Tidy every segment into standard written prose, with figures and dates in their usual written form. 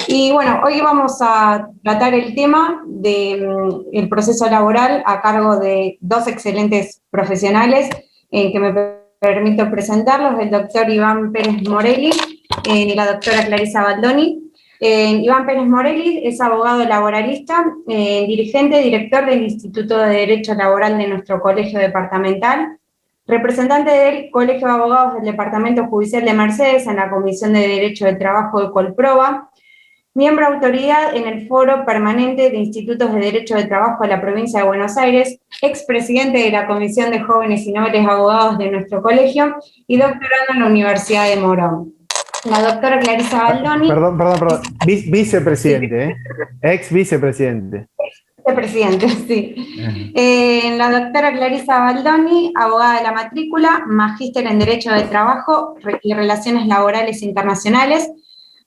Y bueno, hoy vamos a tratar el tema del proceso laboral a cargo de dos excelentes profesionales que me permito presentarlos, el doctor Iván Pérez Morelli y la doctora Clarisa Baldoni. Iván Pérez Morelli es abogado laboralista, dirigente, director del Instituto de Derecho Laboral de nuestro colegio departamental, representante del Colegio de Abogados del Departamento Judicial de Mercedes en la Comisión de Derecho del Trabajo de Colproba, miembro autoridad en el Foro Permanente de Institutos de Derecho del Trabajo de la Provincia de Buenos Aires, expresidente de la Comisión de Jóvenes y Nobles Abogados de nuestro colegio y doctorando en la Universidad de Morón. La doctora Clarisa Baldoni. Perdón. Vicepresidente, ¿eh? Ex vicepresidente. Vicepresidente, sí. La doctora Clarisa Baldoni, abogada de la matrícula, magíster en Derecho del Trabajo y Relaciones Laborales Internacionales,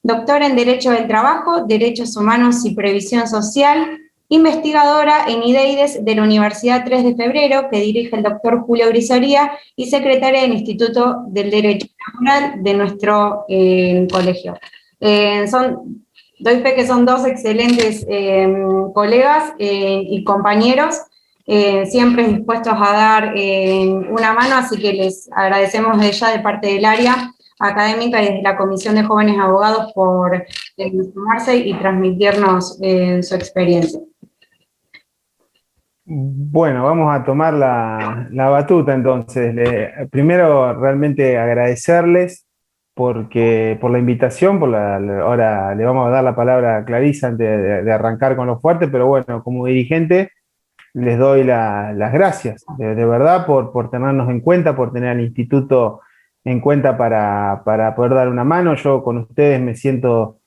doctora en Derecho del Trabajo, Derechos Humanos y Previsión Social, investigadora en IDEIDES de la Universidad 3 de Febrero, que dirige el doctor Julio Grisoría, y secretaria del Instituto del Derecho Laboral de nuestro colegio. Doy fe que son dos excelentes colegas y compañeros, siempre dispuestos a dar una mano, así que les agradecemos de ya de parte del área académica y desde la Comisión de Jóvenes Abogados por sumarse y transmitirnos su experiencia. Bueno, vamos a tomar la batuta entonces. Primero, realmente agradecerles por la invitación, ahora le vamos a dar la palabra a Clarisa antes de arrancar con lo fuerte, pero bueno, como dirigente les doy las gracias, de verdad, por tenernos en cuenta, por tener al instituto en cuenta para poder dar una mano. Yo con ustedes me siento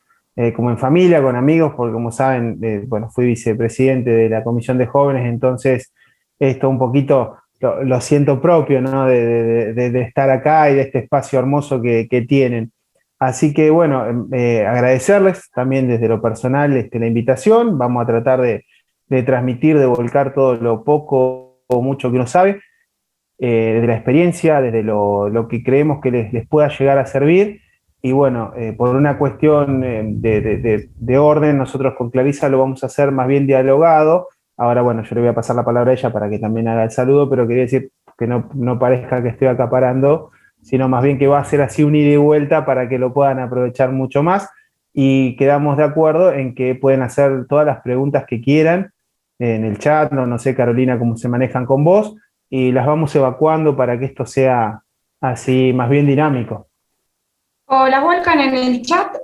como en familia, con amigos, porque como saben, bueno, fui vicepresidente de la Comisión de Jóvenes, entonces esto un poquito lo siento propio, ¿no? de estar acá y de este espacio hermoso que tienen. Así que bueno, agradecerles también desde lo personal la invitación. Vamos a tratar de transmitir, de volcar todo lo poco o mucho que uno sabe, desde la experiencia, desde lo que creemos que les pueda llegar a servir. Y bueno, por una cuestión de orden, nosotros con Clarisa lo vamos a hacer más bien dialogado. Ahora, bueno, yo le voy a pasar la palabra a ella para que también haga el saludo, pero quería decir que no parezca que estoy acaparando, sino más bien que va a ser así un ida y vuelta para que lo puedan aprovechar mucho más. Y quedamos de acuerdo en que pueden hacer todas las preguntas que quieran en el chat, no sé, Carolina, cómo se manejan con vos, y las vamos evacuando para que esto sea así más bien dinámico. O las vuelcan en el chat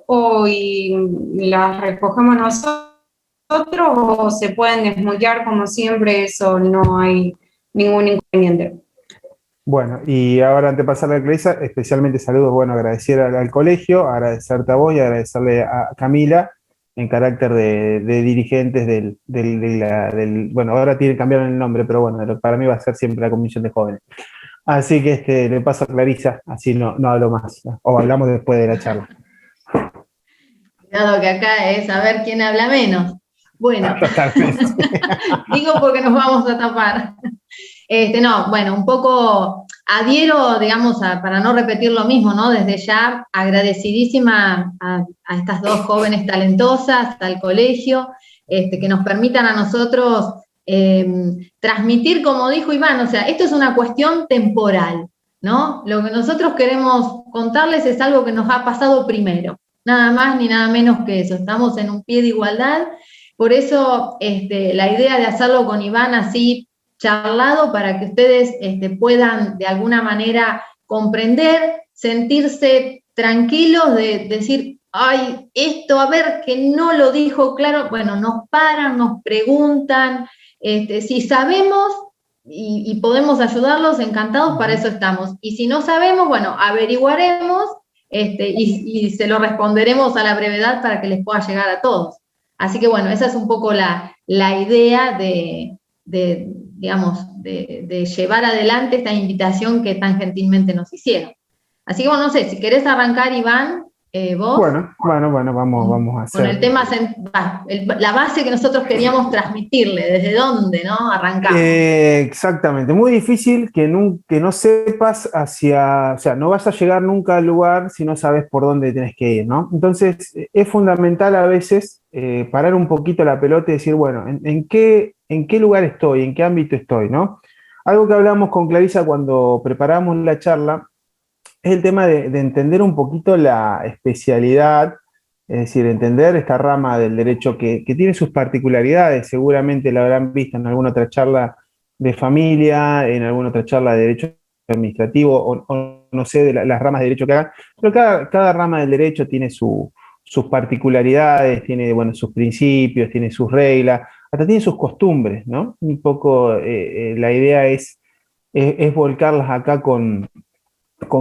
y las recogemos nosotros, o se pueden desmutear como siempre, eso no hay ningún inconveniente. Bueno, y ahora antes de pasarle a Clarisa, especialmente saludos, bueno, agradecer al colegio, agradecerte a vos y agradecerle a Camila en carácter de dirigentes bueno, ahora tiene que cambiar el nombre, pero bueno, para mí va a ser siempre la Comisión de Jóvenes. Así que le paso a Clarisa, así no hablo más, o hablamos después de la charla. Cuidado que acá es a ver quién habla menos. Bueno, digo porque nos vamos a tapar. Bueno, un poco adhiero, digamos, para no repetir lo mismo, ¿no? Desde ya, agradecidísima a estas dos jóvenes talentosas, al colegio, que nos permitan a nosotros transmitir, como dijo Iván, o sea, esto es una cuestión temporal, ¿no? Lo que nosotros queremos contarles es algo que nos ha pasado primero, nada más ni nada menos que eso, estamos en un pie de igualdad, por eso la idea de hacerlo con Iván así, charlado, para que ustedes puedan de alguna manera comprender, sentirse tranquilos de decir, ay, esto, a ver, que no lo dijo claro, bueno, nos paran, nos preguntan, si sabemos y podemos ayudarlos, encantados, para eso estamos, y si no sabemos, bueno, averiguaremos y se lo responderemos a la brevedad para que les pueda llegar a todos. Así que bueno, esa es un poco la idea de llevar adelante esta invitación que tan gentilmente nos hicieron. Así que bueno, no sé, si querés arrancar, Iván, ¿Vos? Bueno, vamos a Con el hacer. tema, la base que nosotros queríamos transmitirle, ¿desde dónde, no? Arrancamos. Exactamente, muy difícil que no sepas o sea, no vas a llegar nunca al lugar si no sabes por dónde tienes que ir, ¿no? Entonces, es fundamental a veces parar un poquito la pelota y decir, bueno, en qué lugar estoy, en qué ámbito estoy, ¿no? Algo que hablamos con Clarisa cuando preparamos la charla es el tema de entender un poquito la especialidad, es decir, entender esta rama del derecho que tiene sus particularidades, seguramente la habrán visto en alguna otra charla de familia, en alguna otra charla de derecho administrativo, o no sé, de las ramas de derecho que hagan, pero cada rama del derecho tiene sus particularidades, tiene, bueno, sus principios, tiene sus reglas, hasta tiene sus costumbres, ¿no? Un poco la idea es volcarlas acá con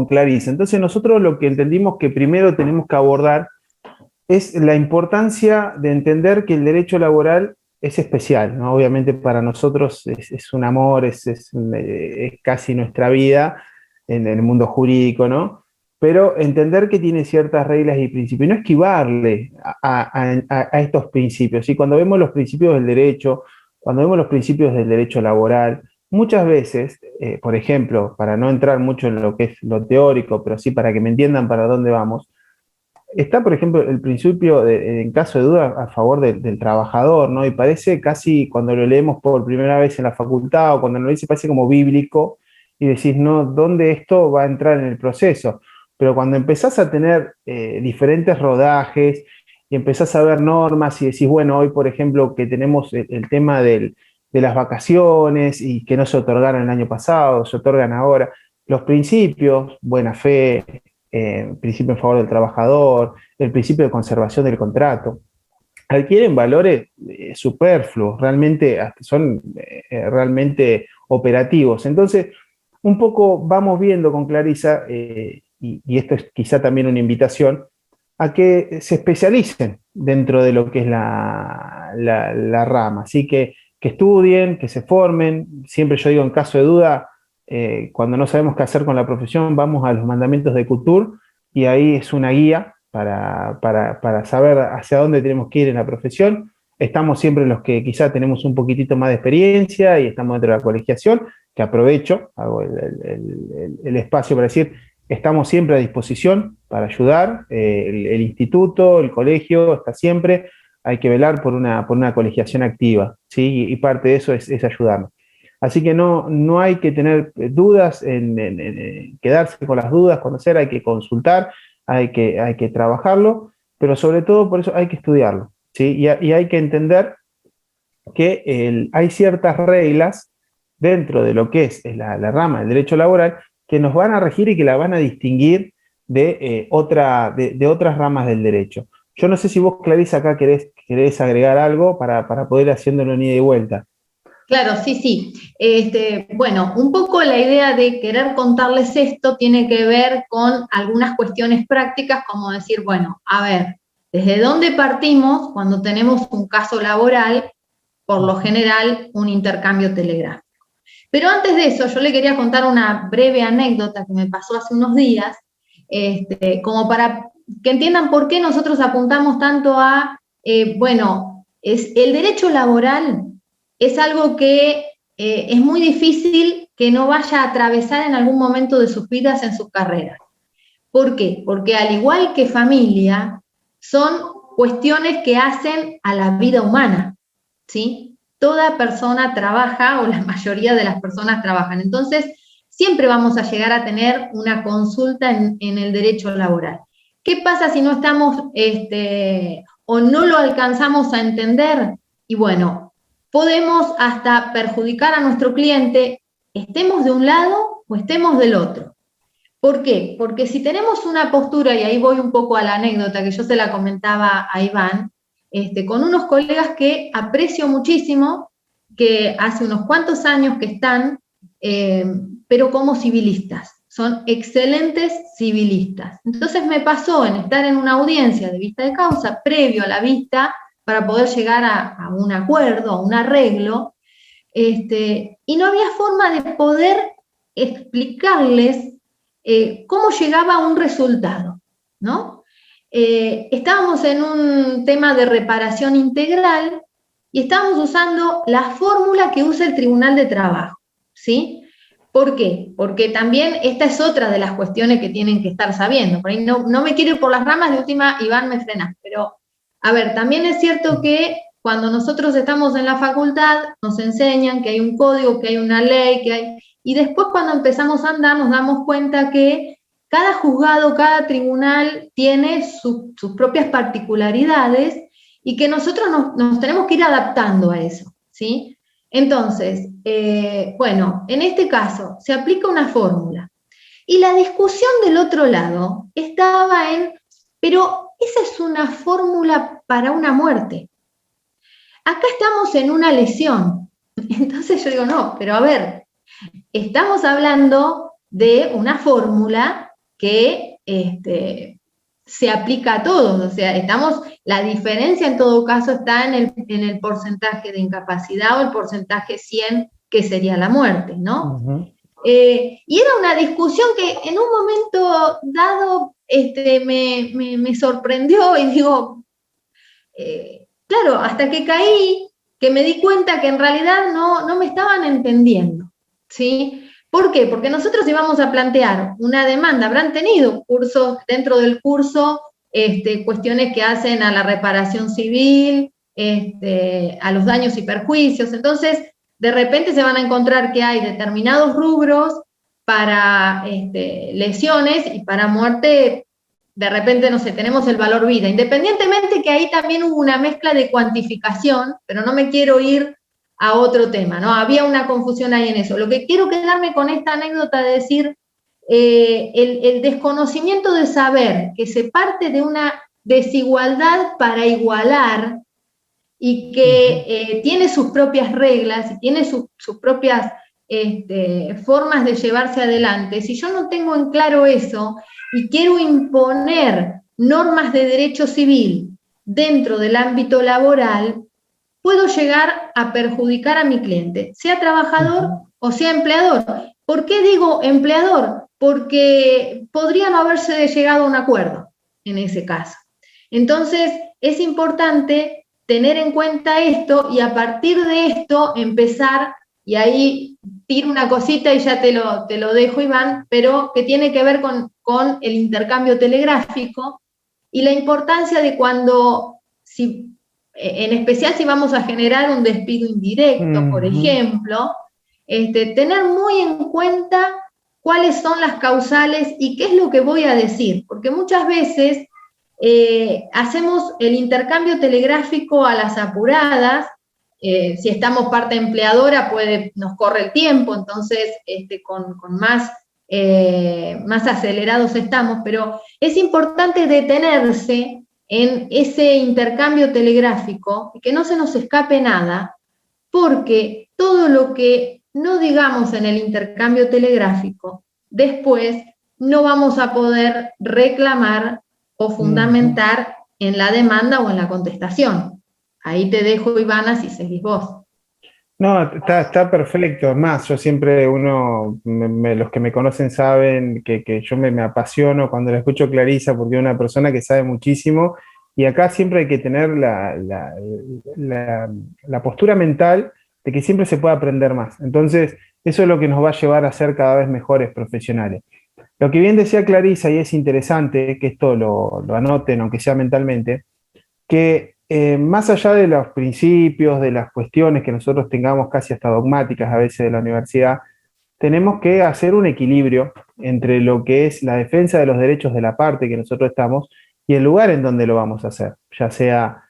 Clarisa. Entonces nosotros lo que entendimos que primero tenemos que abordar es la importancia de entender que el derecho laboral es especial, ¿no? Obviamente para nosotros es un amor, es casi nuestra vida en el mundo jurídico, ¿no? Pero entender que tiene ciertas reglas y principios, y no esquivarle a estos principios. Y cuando vemos los principios del derecho, cuando vemos los principios del derecho laboral, muchas veces, por ejemplo, para no entrar mucho en lo que es lo teórico, pero sí para que me entiendan para dónde vamos, está, por ejemplo, el principio, en caso de duda, a favor del trabajador, ¿no? Y parece casi, cuando lo leemos por primera vez en la facultad o cuando lo dice, parece como bíblico, y decís, no, ¿dónde esto va a entrar en el proceso? Pero cuando empezás a tener diferentes rodajes y empezás a ver normas y decís, bueno, hoy, por ejemplo, que tenemos el tema de las vacaciones y que no se otorgaron el año pasado, se otorgan ahora, los principios, buena fe, principio en favor del trabajador, el principio de conservación del contrato, adquieren valores superfluos, realmente son realmente operativos. Entonces, un poco vamos viendo con Clarisa, y esto es quizá también una invitación, a que se especialicen dentro de lo que es la rama. Así que estudien, que se formen. Siempre yo digo, en caso de duda, cuando no sabemos qué hacer con la profesión, vamos a los mandamientos de Couture y ahí es una guía para saber hacia dónde tenemos que ir en la profesión. Estamos siempre los que quizá tenemos un poquitito más de experiencia y estamos dentro de la colegiación, que aprovecho, hago el espacio para decir, estamos siempre a disposición para ayudar. El instituto, el colegio está siempre. Hay que velar por una colegiación activa, ¿sí? Y parte de eso es ayudarnos. Así que no hay que tener dudas en quedarse con las dudas, conocer, hay que consultar, hay que trabajarlo, pero sobre todo por eso hay que estudiarlo, ¿sí? Y hay que entender que hay ciertas reglas dentro de lo que es la rama del derecho laboral que nos van a regir y que la van a distinguir de otras ramas del derecho. Yo no sé si vos, Clarisa, acá querés agregar algo para poder haciéndolo en ida y vuelta. Claro, sí, sí. Bueno, un poco la idea de querer contarles esto tiene que ver con algunas cuestiones prácticas, como decir, bueno, a ver, ¿desde dónde partimos cuando tenemos un caso laboral? Por lo general, un intercambio telegráfico. Pero antes de eso, yo le quería contar una breve anécdota que me pasó hace unos días, como para que entiendan por qué nosotros apuntamos tanto a, bueno, el derecho laboral es algo que es muy difícil que no vaya a atravesar en algún momento de sus vidas, en sus carreras. ¿Por qué? Porque al igual que familia, son cuestiones que hacen a la vida humana, ¿sí? Toda persona trabaja, o la mayoría de las personas trabajan. Entonces, siempre vamos a llegar a tener una consulta en el derecho laboral. ¿Qué pasa si no estamos, o no lo alcanzamos a entender? Y bueno, podemos hasta perjudicar a nuestro cliente, estemos de un lado o estemos del otro. ¿Por qué? Porque si tenemos una postura, y ahí voy un poco a la anécdota que yo se la comentaba a Iván, con unos colegas que aprecio muchísimo, que hace unos cuantos años que están, pero como civilistas, son excelentes civilistas. Entonces me pasó en estar en una audiencia de vista de causa, previo a la vista, para poder llegar a un acuerdo, a un arreglo, y no había forma de poder explicarles cómo llegaba a un resultado, ¿no? estábamos en un tema de reparación integral y estábamos usando la fórmula que usa el Tribunal de Trabajo, ¿sí? ¿Por qué? Porque también esta es otra de las cuestiones que tienen que estar sabiendo. Por ahí no me quiero ir por las ramas, de última, Iván, me frena. Pero, a ver, también es cierto que cuando nosotros estamos en la facultad, nos enseñan que hay un código, que hay una ley, y después cuando empezamos a andar nos damos cuenta que cada juzgado, cada tribunal tiene sus propias particularidades y que nosotros nos tenemos que ir adaptando a eso, ¿sí? Entonces, bueno, en este caso se aplica una fórmula. Y la discusión del otro lado estaba en, pero esa es una fórmula para una muerte. Acá estamos en una lesión. Entonces yo digo, no, pero a ver, estamos hablando de una fórmula que se aplica a todos, o sea, la diferencia en todo caso está en el porcentaje de incapacidad o el porcentaje 100, que sería la muerte, ¿no? Uh-huh. Y era una discusión que en un momento dado me sorprendió y digo, claro, hasta que caí, que me di cuenta que en realidad no me estaban entendiendo, ¿sí? ¿Por qué? Porque nosotros íbamos a plantear una demanda, habrán tenido cursos dentro del curso, cuestiones que hacen a la reparación civil, a los daños y perjuicios. Entonces, de repente se van a encontrar que hay determinados rubros para lesiones y para muerte. De repente, no sé, tenemos el valor vida, independientemente que ahí también hubo una mezcla de cuantificación, pero no me quiero ir a otro tema, ¿no? Había una confusión ahí en eso. Lo que quiero quedarme con esta anécdota de decir, el desconocimiento de saber que se parte de una desigualdad para igualar y que tiene sus propias reglas y tiene sus propias formas de llevarse adelante. Si yo no tengo en claro eso y quiero imponer normas de derecho civil dentro del ámbito laboral, puedo llegar a perjudicar a mi cliente, sea trabajador o sea empleador. ¿Por qué digo empleador? Porque podría no haberse llegado a un acuerdo en ese caso. Entonces, es importante tener en cuenta esto y a partir de esto empezar, y ahí tiro una cosita y ya te lo dejo, Iván, pero que tiene que ver con el intercambio telegráfico y la importancia de cuando, en especial si vamos a generar un despido indirecto, por ejemplo, tener muy en cuenta cuáles son las causales y qué es lo que voy a decir, porque muchas veces hacemos el intercambio telegráfico a las apuradas. Si estamos parte empleadora, nos corre el tiempo, entonces con más acelerados estamos, pero es importante detenerse en ese intercambio telegráfico y que no se nos escape nada, porque todo lo que no digamos en el intercambio telegráfico, después no vamos a poder reclamar o fundamentar en la demanda o en la contestación. Ahí te dejo, Ivana, si seguís vos. No, está perfecto. Es más, yo siempre los que me conocen saben que yo me apasiono cuando la escucho Clarisa, porque es una persona que sabe muchísimo, y acá siempre hay que tener la postura mental de que siempre se puede aprender más. Entonces, eso es lo que nos va a llevar a ser cada vez mejores profesionales. Lo que bien decía Clarisa, y es interesante que esto lo anoten, aunque sea mentalmente, que más allá de los principios, de las cuestiones que nosotros tengamos casi hasta dogmáticas a veces de la universidad, tenemos que hacer un equilibrio entre lo que es la defensa de los derechos de la parte que nosotros estamos y el lugar en donde lo vamos a hacer, ya sea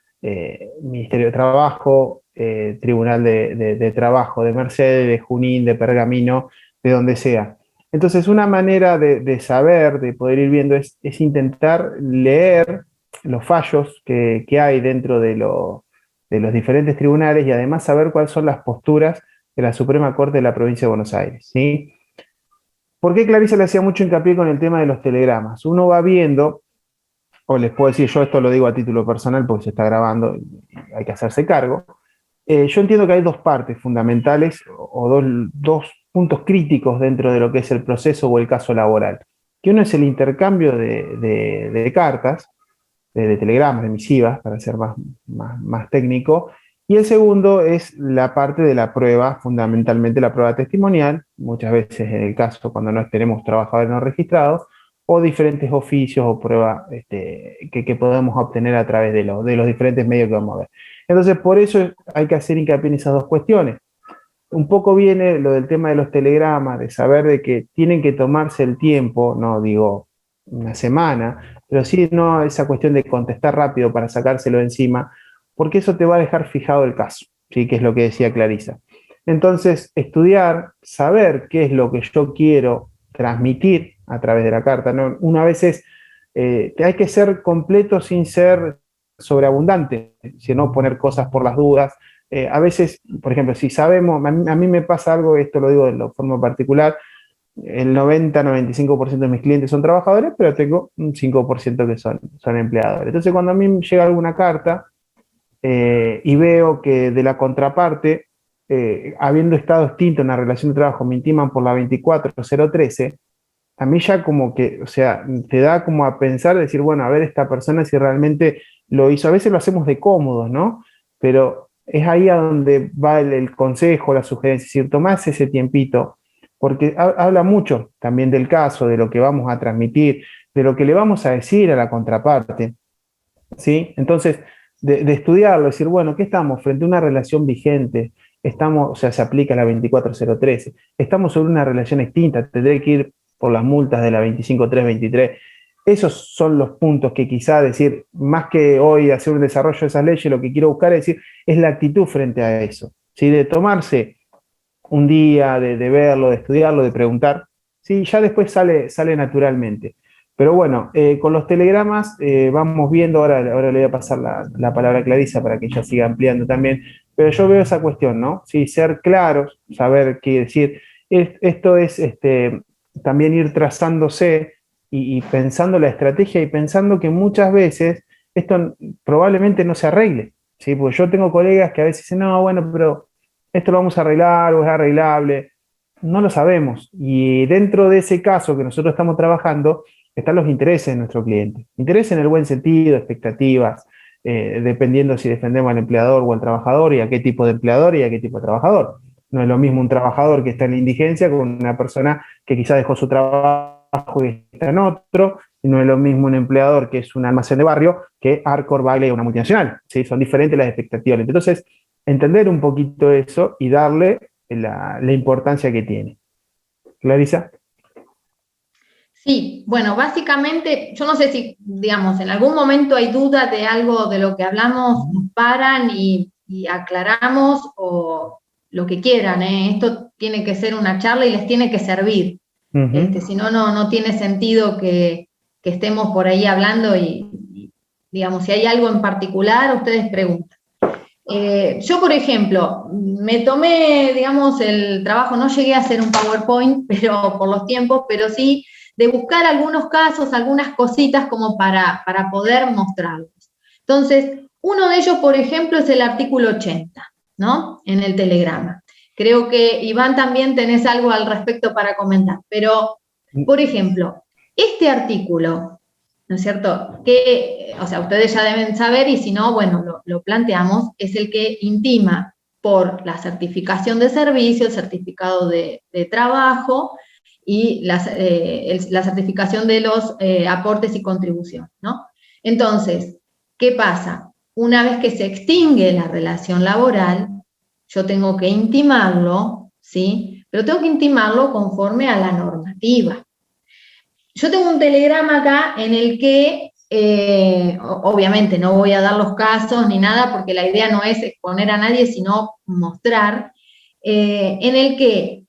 Ministerio de Trabajo, Tribunal de Trabajo de Mercedes, de Junín, de Pergamino, de donde sea. Entonces, una manera de saber, de poder ir viendo, es intentar leer los fallos que hay dentro de los diferentes tribunales y además saber cuáles son las posturas de la Suprema Corte de la Provincia de Buenos Aires, ¿sí? ¿Por qué Clarisa le hacía mucho hincapié con el tema de los telegramas? Uno va viendo, o les puedo decir, yo esto lo digo a título personal porque se está grabando y hay que hacerse cargo, yo entiendo que hay dos partes fundamentales o dos puntos críticos dentro de lo que es el proceso o el caso laboral, que uno es el intercambio de cartas, de telegramas, de misivas, para ser más técnico. Y el segundo es la parte de la prueba, fundamentalmente la prueba testimonial, muchas veces en el caso cuando no tenemos trabajadores no registrados, o diferentes oficios o pruebas que podemos obtener a través de los diferentes medios que vamos a ver. Entonces, por eso hay que hacer hincapié en esas dos cuestiones. Un poco viene lo del tema de los telegramas, de saber de que tienen que tomarse el tiempo, no digo una semana, pero sí no esa cuestión de contestar rápido para sacárselo de encima, porque eso te va a dejar fijado el caso, ¿sí? Que es lo que decía Clarisa. Entonces, estudiar, saber qué es lo que yo quiero transmitir a través de la carta, ¿no? Una vez hay que ser completo sin ser sobreabundante, sino poner cosas por las dudas. A veces, por ejemplo, si sabemos, a mí me pasa algo, esto lo digo de forma particular, el 90-95% de mis clientes son trabajadores, pero tengo un 5% que son empleadores. Entonces, cuando a mí llega alguna carta, y veo que de la contraparte, habiendo estado extinto en la relación de trabajo, me intiman por la 24013, a mí ya como que, o sea, te da como a pensar, decir, bueno, a ver esta persona si realmente lo hizo. A veces lo hacemos de cómodos, ¿no? Pero es ahí a donde va el consejo, la sugerencia, es decir, tomás ese tiempito, porque habla mucho también del caso, de lo que vamos a transmitir, de lo que le vamos a decir a la contraparte, ¿sí? Entonces, de estudiarlo, decir, bueno, ¿qué estamos? Frente a una relación vigente, estamos, o sea, se aplica la 24013, estamos sobre una relación extinta, tendré que ir por las multas de la 25323. Esos son los puntos que quizá decir, más que hoy hacer un desarrollo de esas leyes, lo que quiero buscar es decir, es la actitud frente a eso, ¿sí? De tomarse un día, de verlo, de estudiarlo, de preguntar, ¿sí? Ya después sale naturalmente. Pero bueno, con los telegramas vamos viendo, ahora le voy a pasar la palabra a Clarisa para que ella siga ampliando también, pero yo veo esa cuestión, ¿no? Sí, ser claros, saber qué decir. Esto es también ir trazándose y pensando la estrategia y pensando que muchas veces esto probablemente no se arregle, ¿sí? Porque yo tengo colegas que a veces dicen, no, bueno, pero esto lo vamos a arreglar o es arreglable. No lo sabemos. Y dentro de ese caso que nosotros estamos trabajando, están los intereses de nuestro cliente. Intereses en el buen sentido, expectativas, dependiendo si defendemos al empleador o al trabajador y a qué tipo de empleador y a qué tipo de trabajador. No es lo mismo un trabajador que está en la indigencia con una persona que quizás dejó su trabajo y está en otro, y no es lo mismo un empleador que es un almacén de barrio que Arcor, Bagley o una multinacional, ¿sí? Son diferentes las expectativas. Entonces, entender un poquito eso y darle la importancia que tiene. Clarisa. Sí, bueno, básicamente, yo no sé si, digamos, en algún momento hay duda de algo de lo que hablamos, nos paran y aclaramos o lo que quieran, ¿eh? Esto tiene que ser una charla y les tiene que servir. Si no, no tiene sentido que estemos por ahí hablando y, digamos, si hay algo en particular, ustedes preguntan. Yo, por ejemplo, me tomé, digamos, el trabajo, no llegué a hacer un PowerPoint, pero por los tiempos, pero sí de buscar algunos casos, algunas cositas como para poder mostrarlos. Entonces, uno de ellos, por ejemplo, es el artículo 80, ¿no? En el telegrama. Creo que, Iván, también tenés algo al respecto para comentar, pero, por ejemplo, este artículo, ¿no es cierto? Que, o sea, ustedes ya deben saber, y si no, bueno, lo planteamos, es el que intima por la certificación de servicio, el certificado de trabajo, y la certificación de los aportes y contribuciones, ¿no? Entonces, ¿qué pasa? Una vez que se extingue la relación laboral, yo tengo que intimarlo, ¿sí? Pero tengo que intimarlo conforme a la normativa. Yo tengo un telegrama acá en el que, obviamente no voy a dar los casos ni nada, porque la idea no es exponer a nadie, sino mostrar, en el que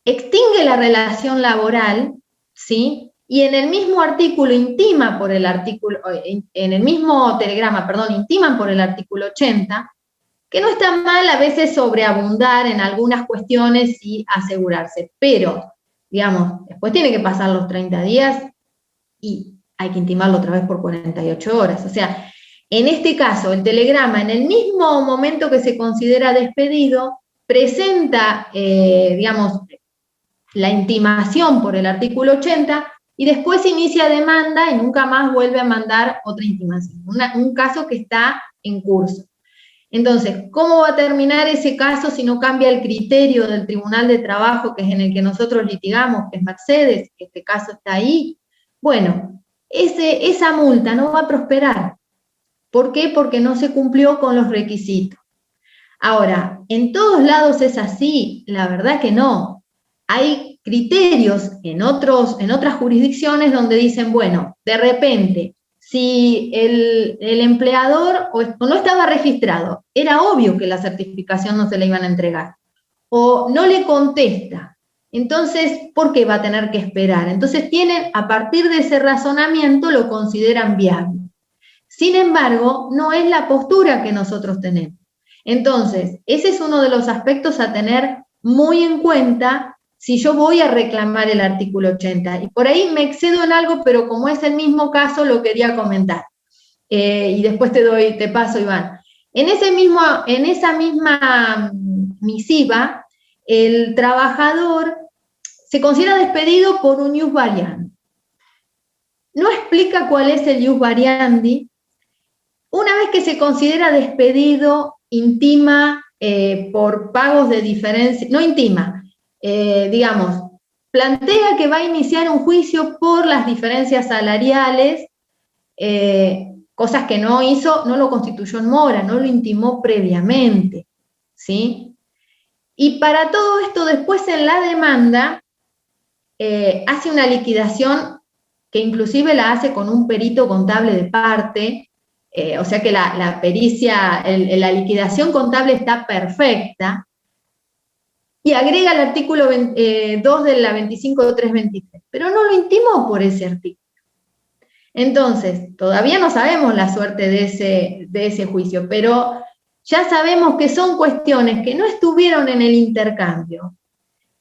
extingue la relación laboral, ¿sí? Y en el mismo artículo intima por el artículo, en el mismo telegrama, perdón, intiman por el artículo 80, que no está mal a veces sobreabundar en algunas cuestiones y asegurarse, pero, digamos, después tiene que pasar los 30 días y hay que intimarlo otra vez por 48 horas. O sea, en este caso, el telegrama, en el mismo momento que se considera despedido, presenta, digamos, la intimación por el artículo 80, y después inicia demanda y nunca más vuelve a mandar otra intimación. Un caso que está en curso. Entonces, ¿cómo va a terminar ese caso si no cambia el criterio del Tribunal de Trabajo, que es en el que nosotros litigamos, que es Mercedes, que este caso está ahí? Bueno, esa multa no va a prosperar. ¿Por qué? Porque no se cumplió con los requisitos. Ahora, ¿en todos lados es así? La verdad que no. Hay criterios en otras jurisdicciones donde dicen, bueno, de repente, si el empleador o no estaba registrado, era obvio que la certificación no se le iban a entregar, o no le contesta, entonces, ¿por qué va a tener que esperar? Entonces a partir de ese razonamiento lo consideran viable. Sin embargo, no es la postura que nosotros tenemos. Entonces, ese es uno de los aspectos a tener muy en cuenta si yo voy a reclamar el artículo 80. Y por ahí me excedo en algo, pero como es el mismo caso, lo quería comentar. Y después te paso, Iván. En esa misma misiva, el trabajador se considera despedido por un ius variandi. No explica cuál es el ius variandi. Una vez que se considera despedido, intima por pagos de diferencia, no intima, digamos, plantea que va a iniciar un juicio por las diferencias salariales, cosas que no hizo, no lo constituyó en mora, no lo intimó previamente, ¿sí? Y para todo esto, después en la demanda, hace una liquidación que inclusive la hace con un perito contable de parte. O sea que la pericia, la liquidación contable está perfecta, y agrega el artículo 2 de la 25.323, pero no lo intimó por ese artículo. Entonces, todavía no sabemos la suerte de ese juicio, pero ya sabemos que son cuestiones que no estuvieron en el intercambio,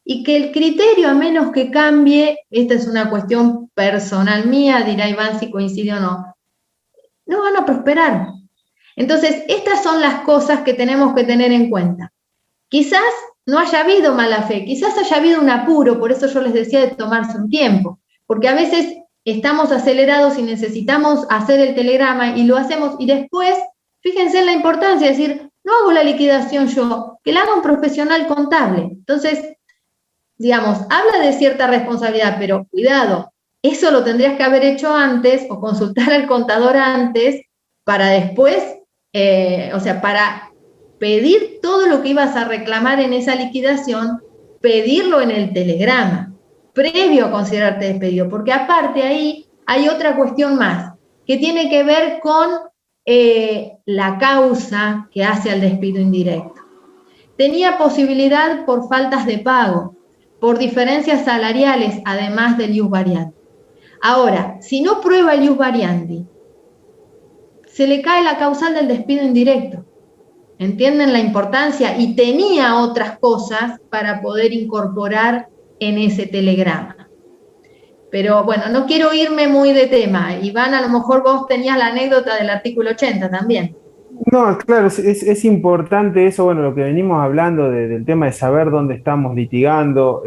y que el criterio, a menos que cambie, esta es una cuestión personal mía, dirá Iván si coincide o no van a prosperar. Entonces, estas son las cosas que tenemos que tener en cuenta. Quizás no haya habido mala fe, quizás haya habido un apuro, por eso yo les decía de tomarse un tiempo, porque a veces estamos acelerados y necesitamos hacer el telegrama y lo hacemos, y después, fíjense en la importancia, es decir, no hago la liquidación yo, que la haga un profesional contable. Entonces, digamos, habla de cierta responsabilidad, pero cuidado, eso lo tendrías que haber hecho antes o consultar al contador antes para después, para pedir todo lo que ibas a reclamar en esa liquidación, pedirlo en el telegrama, previo a considerarte despedido, porque aparte ahí hay otra cuestión más, que tiene que ver con la causa que hace al despido indirecto. Tenía posibilidad por faltas de pago, por diferencias salariales, además del ius variandi. Ahora, si no prueba el ius variandi, se le cae la causal del despido indirecto. ¿Entienden la importancia? Y tenía otras cosas para poder incorporar en ese telegrama. Pero bueno, no quiero irme muy de tema. Iván, a lo mejor vos tenías la anécdota del artículo 80 también. No, claro, es importante eso, bueno, lo que venimos hablando del tema de saber dónde estamos litigando,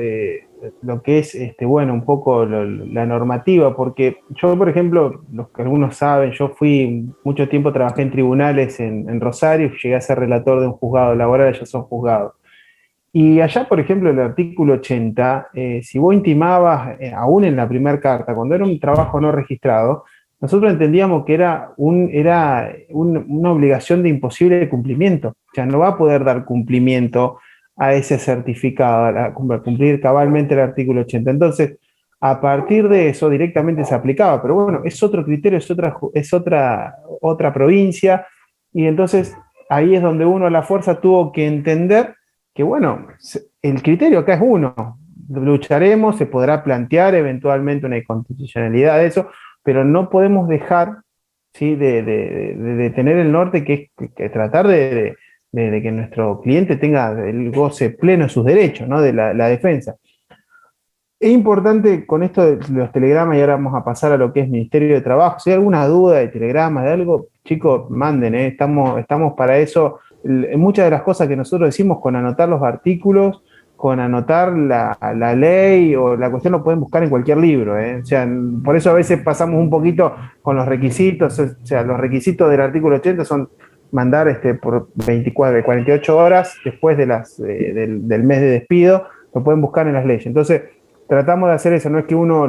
lo que es, bueno, un poco la normativa, porque yo, por ejemplo, los que algunos saben, yo mucho tiempo trabajé en tribunales en Rosario, llegué a ser relator de un juzgado laboral, ellos son juzgados. Y allá, por ejemplo, el artículo 80, si vos intimabas, aún en la primera carta, cuando era un trabajo no registrado, nosotros entendíamos que era una obligación de imposible cumplimiento. O sea, no va a poder dar cumplimiento a ese certificado, a cumplir cabalmente el artículo 80. Entonces, a partir de eso directamente se aplicaba, pero bueno, es otro criterio, es otra provincia, y entonces ahí es donde uno a la fuerza tuvo que entender que, bueno, el criterio acá es uno. Lucharemos, se podrá plantear eventualmente una inconstitucionalidad de eso, pero no podemos dejar, ¿sí?, de tener el norte, que es tratar de que nuestro cliente tenga el goce pleno de sus derechos, ¿no?, de la defensa. Es importante con esto de los telegramas, y ahora vamos a pasar a lo que es Ministerio de Trabajo. Si hay alguna duda de telegramas, de algo, chicos, manden, estamos para eso. Muchas de las cosas que nosotros decimos con anotar los artículos, con anotar la ley o la cuestión, lo pueden buscar en cualquier libro, ¿eh? O sea, por eso a veces pasamos un poquito con los requisitos, o sea, los requisitos del artículo 80 son mandar por 48 horas después de del mes de despido, lo pueden buscar en las leyes. Entonces, tratamos de hacer eso, no es que uno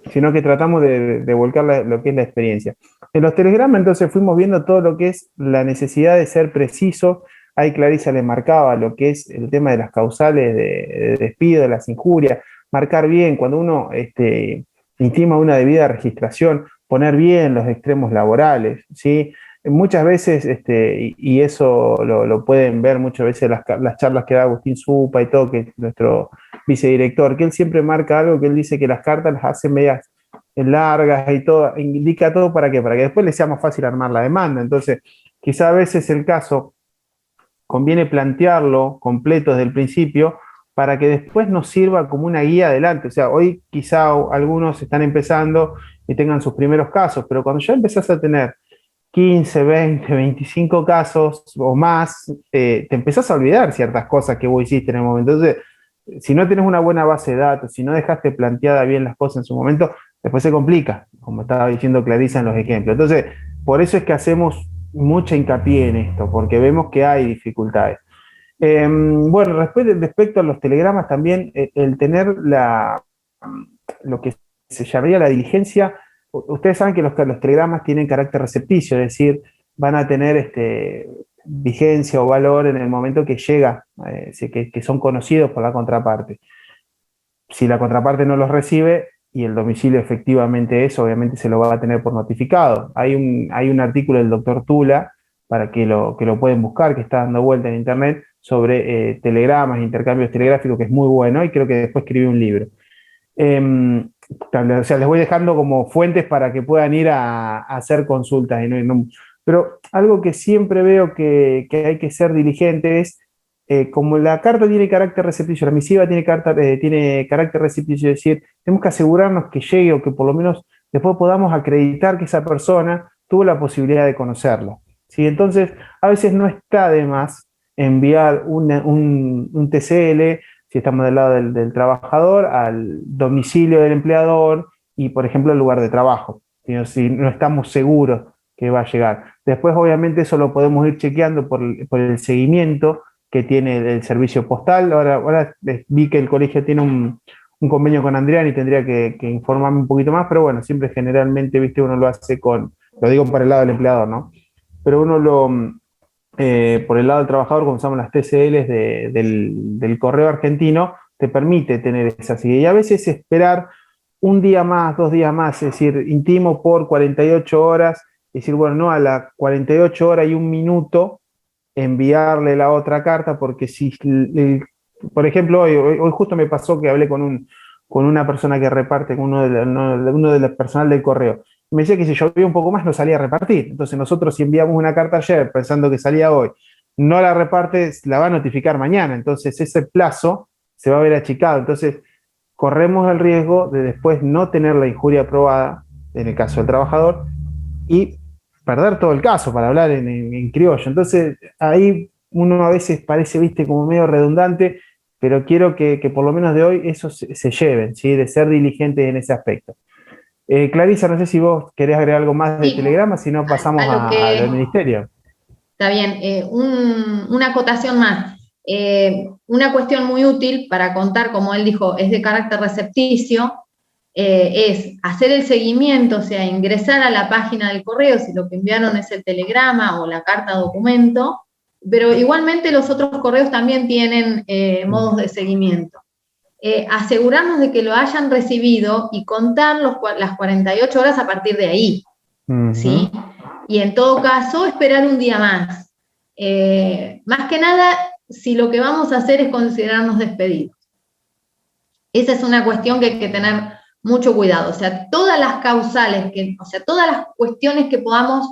sino que tratamos de volcar lo que es la experiencia. En los telegramas, entonces, fuimos viendo todo lo que es la necesidad de ser preciso. Ahí Clarisa le marcaba lo que es el tema de las causales de despido, de las injurias, marcar bien, cuando uno intima una debida registración, poner bien los extremos laborales, ¿sí? Muchas veces, y eso lo pueden ver muchas veces las charlas que da Agustín Zupa y todo, que es nuestro vicedirector, que él siempre marca algo, que él dice que las cartas las hace medias largas y todo, indica todo para qué, para que después le sea más fácil armar la demanda. Entonces, quizá a veces el caso conviene plantearlo completo desde el principio para que después nos sirva como una guía adelante. O sea, hoy quizá algunos están empezando y tengan sus primeros casos, pero cuando ya empezás a tener 15, 20, 25 casos o más, te empezás a olvidar ciertas cosas que vos hiciste en el momento. Entonces, si no tenés una buena base de datos, si no dejaste planteada bien las cosas en su momento, después se complica, como estaba diciendo Clarisa en los ejemplos. Entonces, por eso es que hacemos mucha hincapié en esto, porque vemos que hay dificultades. Bueno, respecto a los telegramas también, el tener lo que se llamaría la diligencia. Ustedes saben que los telegramas tienen carácter recepticio, es decir, van a tener vigencia o valor en el momento que llega, que son conocidos por la contraparte. Si la contraparte no los recibe y el domicilio efectivamente es, obviamente se lo va a tener por notificado. Hay un artículo del doctor Tula, para que lo pueden buscar, que está dando vuelta en internet, sobre telegramas, intercambios telegráficos, que es muy bueno, y creo que después escribí un libro. O sea, les voy dejando como fuentes para que puedan ir a hacer consultas. Pero algo que siempre veo que hay que ser diligente es, como la carta tiene carácter recepticio, la misiva tiene carácter recepticio, es decir, tenemos que asegurarnos que llegue o que por lo menos después podamos acreditar que esa persona tuvo la posibilidad de conocerla, ¿sí? Entonces, a veces no está de más enviar un TCL, si estamos del lado del trabajador, al domicilio del empleador y, por ejemplo, al lugar de trabajo, si no estamos seguros que va a llegar. Después, obviamente, eso lo podemos ir chequeando por el seguimiento que tiene el servicio postal. Ahora vi que el colegio tiene un convenio con Andrián y tendría que informarme un poquito más, pero bueno, siempre generalmente, viste, uno lo hace lo digo por el lado del empleador, ¿no? Pero uno por el lado del trabajador, cuando usamos las TCLs del correo argentino, te permite tener esa seguida. Y a veces esperar un día más, 2 días más, es decir, intimo por 48 horas, es decir, bueno, no, a las 48 horas y 1 minuto enviarle la otra carta, porque si, por ejemplo, hoy justo me pasó que hablé con una persona que reparte, con uno de los personal del correo. Me decía que si llovía un poco más no salía a repartir. Entonces nosotros, si enviamos una carta ayer pensando que salía hoy, no la reparte, la va a notificar mañana. Entonces ese plazo se va a ver achicado. Entonces corremos el riesgo de después no tener la injuria aprobada, en el caso del trabajador, y perder todo el caso, para hablar en criollo. Entonces ahí uno a veces parece, viste, como medio redundante, pero quiero que por lo menos de hoy eso se lleven, ¿sí? De ser diligentes en ese aspecto. Clarisa, no sé si vos querés agregar algo más de Telegrama, si no pasamos al ministerio. Está bien, una acotación más. Una cuestión muy útil para contar, como él dijo, es de carácter recepticio, es hacer el seguimiento, o sea, ingresar a la página del correo si lo que enviaron es el telegrama o la carta documento, pero igualmente los otros correos también tienen modos de seguimiento. Asegurarnos de que lo hayan recibido y contar las 48 horas a partir de ahí, ¿sí? Y en todo caso, esperar un día más. Más que nada, si lo que vamos a hacer es considerarnos despedidos. Esa es una cuestión que hay que tener mucho cuidado. O sea, todas las causales, todas las cuestiones que podamos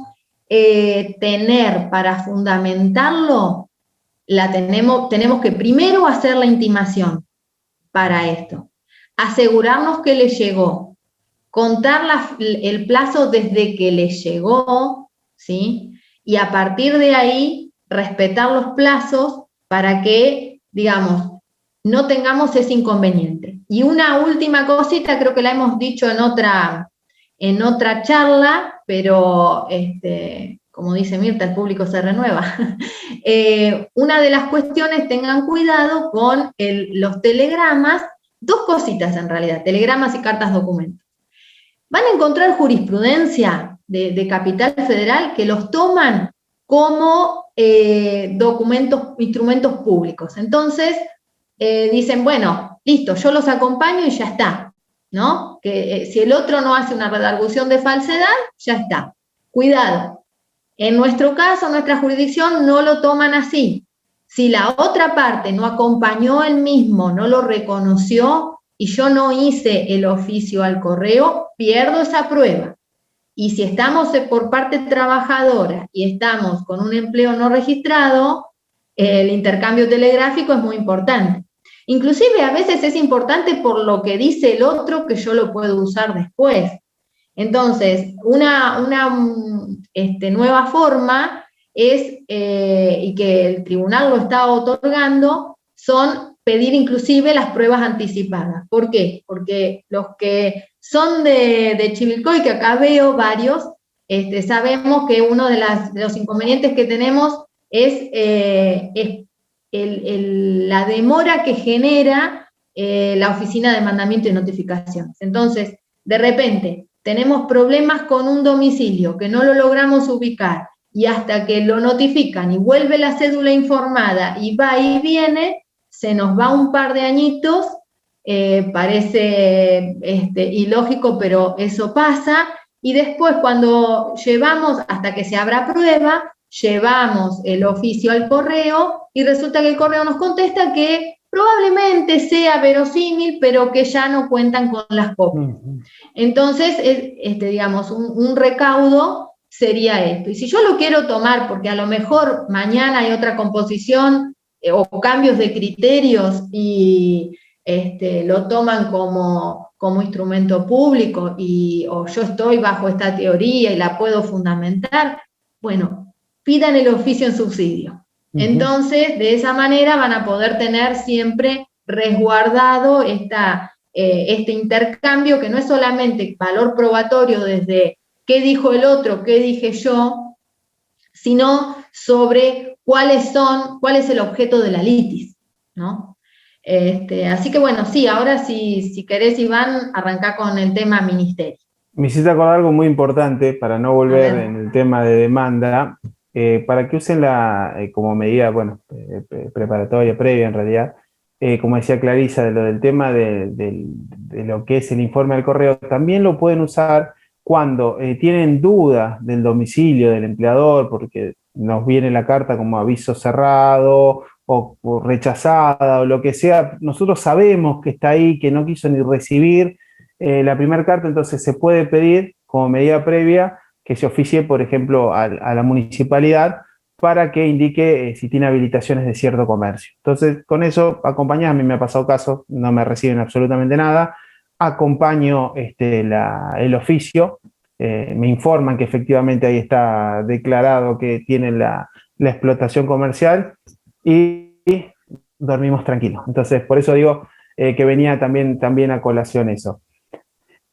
tener para fundamentarlo, tenemos que primero hacer la intimación para esto, asegurarnos que le llegó, contar el plazo desde que le llegó, ¿sí? Y a partir de ahí respetar los plazos para que, digamos, no tengamos ese inconveniente. Y una última cosita, creo que la hemos dicho en otra charla, pero como dice Mirta, el público se renueva. Una de las cuestiones, tengan cuidado con los telegramas, dos cositas en realidad, telegramas y cartas documentos. Van a encontrar jurisprudencia de Capital Federal que los toman como instrumentos públicos. Entonces, dicen, bueno, listo, yo los acompaño y ya está, ¿no? Que si el otro no hace una redargución de falsedad, ya está. Cuidado, en nuestro caso, en nuestra jurisdicción, no lo toman así. Si la otra parte no acompañó el mismo, no lo reconoció y yo no hice el oficio al correo, pierdo esa prueba. Y si estamos por parte trabajadora y estamos con un empleo no registrado, el intercambio telegráfico es muy importante. Inclusive a veces es importante por lo que dice el otro que yo lo puedo usar después. Entonces, una nueva forma es, y que el tribunal lo está otorgando, son pedir inclusive las pruebas anticipadas. ¿Por qué? Porque los que son de Chivilcoy, que acá veo varios, sabemos que uno de los inconvenientes que tenemos es la demora que genera la oficina de mandamiento y notificaciones. Entonces, de repente, tenemos problemas con un domicilio que no lo logramos ubicar y hasta que lo notifican y vuelve la cédula informada y va y viene, se nos va un par de añitos, parece ilógico, pero eso pasa, y después cuando llevamos, hasta que se abra prueba, llevamos el oficio al correo y resulta que el correo nos contesta que probablemente sea verosímil, pero que ya no cuentan con las copias. Entonces, digamos, un recaudo sería esto. Y si yo lo quiero tomar, porque a lo mejor mañana hay otra composición o cambios de criterios y lo toman como instrumento público o yo estoy bajo esta teoría y la puedo fundamentar, bueno, pidan el oficio en subsidio. Entonces, de esa manera van a poder tener siempre resguardado este intercambio, que no es solamente valor probatorio desde qué dijo el otro, qué dije yo, sino sobre cuál es el objeto de la litis, ¿no? Así que bueno, sí, ahora si querés, Iván, arrancá con el tema ministerio. Me hiciste acordar algo muy importante para no volver en el tema de demanda, para que usen como medida, bueno, preparatoria, previa en realidad, como decía Clarisa, de lo del tema de lo que es el informe al correo, también lo pueden usar cuando tienen duda del domicilio del empleador, porque nos viene la carta como aviso cerrado o rechazada o lo que sea, nosotros sabemos que está ahí, que no quiso ni recibir la primera carta, entonces se puede pedir como medida previa que se oficie, por ejemplo, a la municipalidad para que indique si tiene habilitaciones de cierto comercio. Entonces, con eso acompañás, a mí me ha pasado caso, no me reciben absolutamente nada, acompaño el oficio, me informan que efectivamente ahí está declarado que tiene la explotación comercial y dormimos tranquilos. Entonces, por eso digo que venía también a colación eso.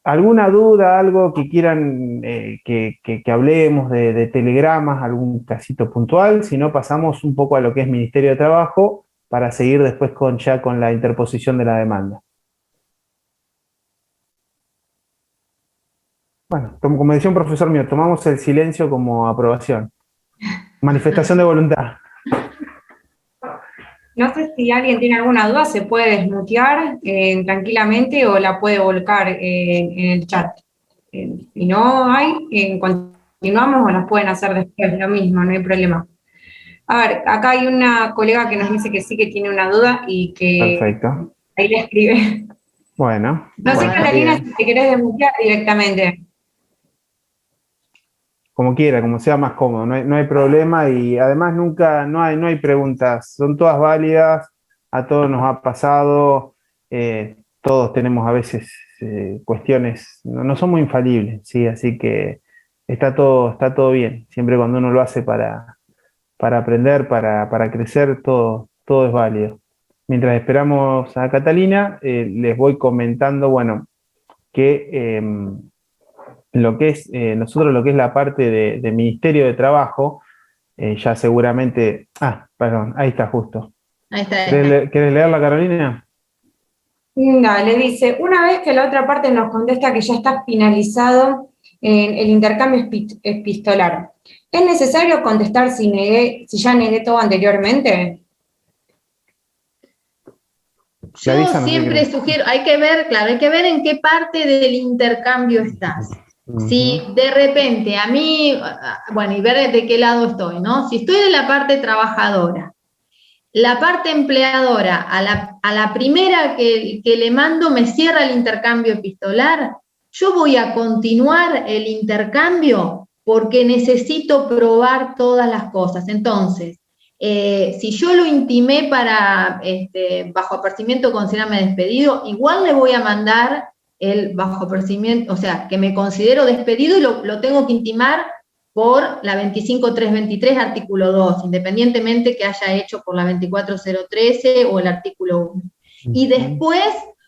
¿Alguna duda, algo que quieran que hablemos de telegramas, algún casito puntual? Si no, pasamos un poco a lo que es Ministerio de Trabajo para seguir después ya con la interposición de la demanda. Bueno, como decía un profesor mío, tomamos el silencio como aprobación. Manifestación de voluntad. No sé si alguien tiene alguna duda, se puede desmutear tranquilamente o la puede volcar en el chat. Si no hay, continuamos o las pueden hacer después, lo mismo, no hay problema. A ver, acá hay una colega que nos dice que sí que tiene una duda y que perfecto. Ahí le escribe. Bueno. No sé, Catalina, si te querés desmutear directamente. Como quiera, como sea más cómodo, no hay problema y además no hay preguntas, son todas válidas, a todos nos ha pasado, todos tenemos a veces cuestiones, no somos infalibles, ¿sí? Así que está todo bien, siempre cuando uno lo hace para aprender, para crecer, todo es válido. mientras esperamos a Catalina, les voy comentando, bueno, que lo que es, nosotros lo que es la parte de Ministerio de Trabajo, ya seguramente, perdón, ahí está justo. Ahí está. ¿Querés leerla, Carolina? Dale, dice, una vez que la otra parte nos contesta que ya está finalizado el intercambio epistolar, ¿es necesario contestar si ya negué todo anteriormente? Yo siempre sugiero, hay que ver, claro, hay que ver en qué parte del intercambio estás. Si de repente a mí, bueno, y ver de qué lado estoy, ¿no? Si estoy de la parte trabajadora, la parte empleadora, a la primera que le mando me cierra el intercambio epistolar, yo voy a continuar el intercambio porque necesito probar todas las cosas. Entonces, si yo lo intimé para, bajo apercibimiento considérame despedido, igual le voy a mandar el bajo apercibimiento, o sea, que me considero despedido y lo tengo que intimar por la 25323, artículo 2, independientemente que haya hecho por la 24013 o el artículo 1. Y después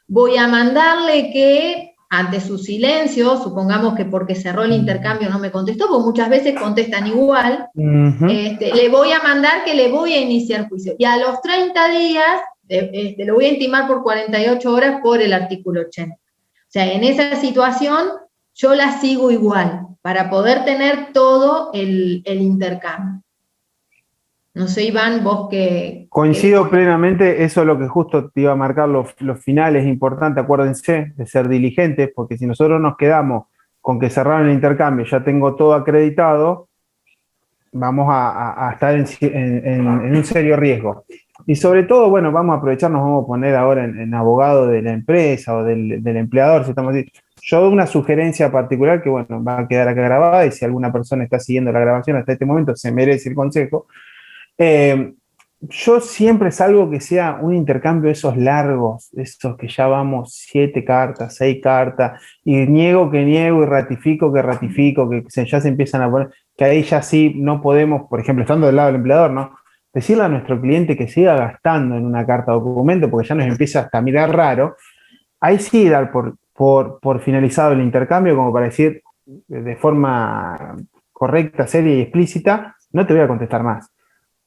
voy a mandarle que, ante su silencio, supongamos que porque cerró el intercambio no me contestó, porque muchas veces contestan igual, le voy a mandar que le voy a iniciar juicio. Y a los 30 días, lo voy a intimar por 48 horas por el artículo 80. O sea, en esa situación yo la sigo igual, para poder tener todo el intercambio. No sé, Iván, vos que... Coincido plenamente, eso es lo que justo te iba a marcar los finales, importante, acuérdense de ser diligentes, porque si nosotros nos quedamos con que cerraron el intercambio, ya tengo todo acreditado, vamos a estar en un serio riesgo. Y sobre todo, bueno, vamos a aprovechar, nos vamos a poner ahora en abogado de la empresa o del empleador, si estamos diciendo. Yo doy una sugerencia particular que, bueno, va a quedar acá grabada y si alguna persona está siguiendo la grabación hasta este momento, se merece el consejo. Yo siempre salvo que sea un intercambio de esos largos, esos que ya vamos 7 cartas, 6 cartas, y niego que niego y ratifico que ratifico, que ya se empiezan a poner, que ahí ya sí no podemos, por ejemplo, estando del lado del empleador, ¿no? Decirle a nuestro cliente que siga gastando en una carta o documento, porque ya nos empieza hasta a mirar raro. Ahí sí dar por finalizado el intercambio, como para decir de forma correcta, seria y explícita, no te voy a contestar más.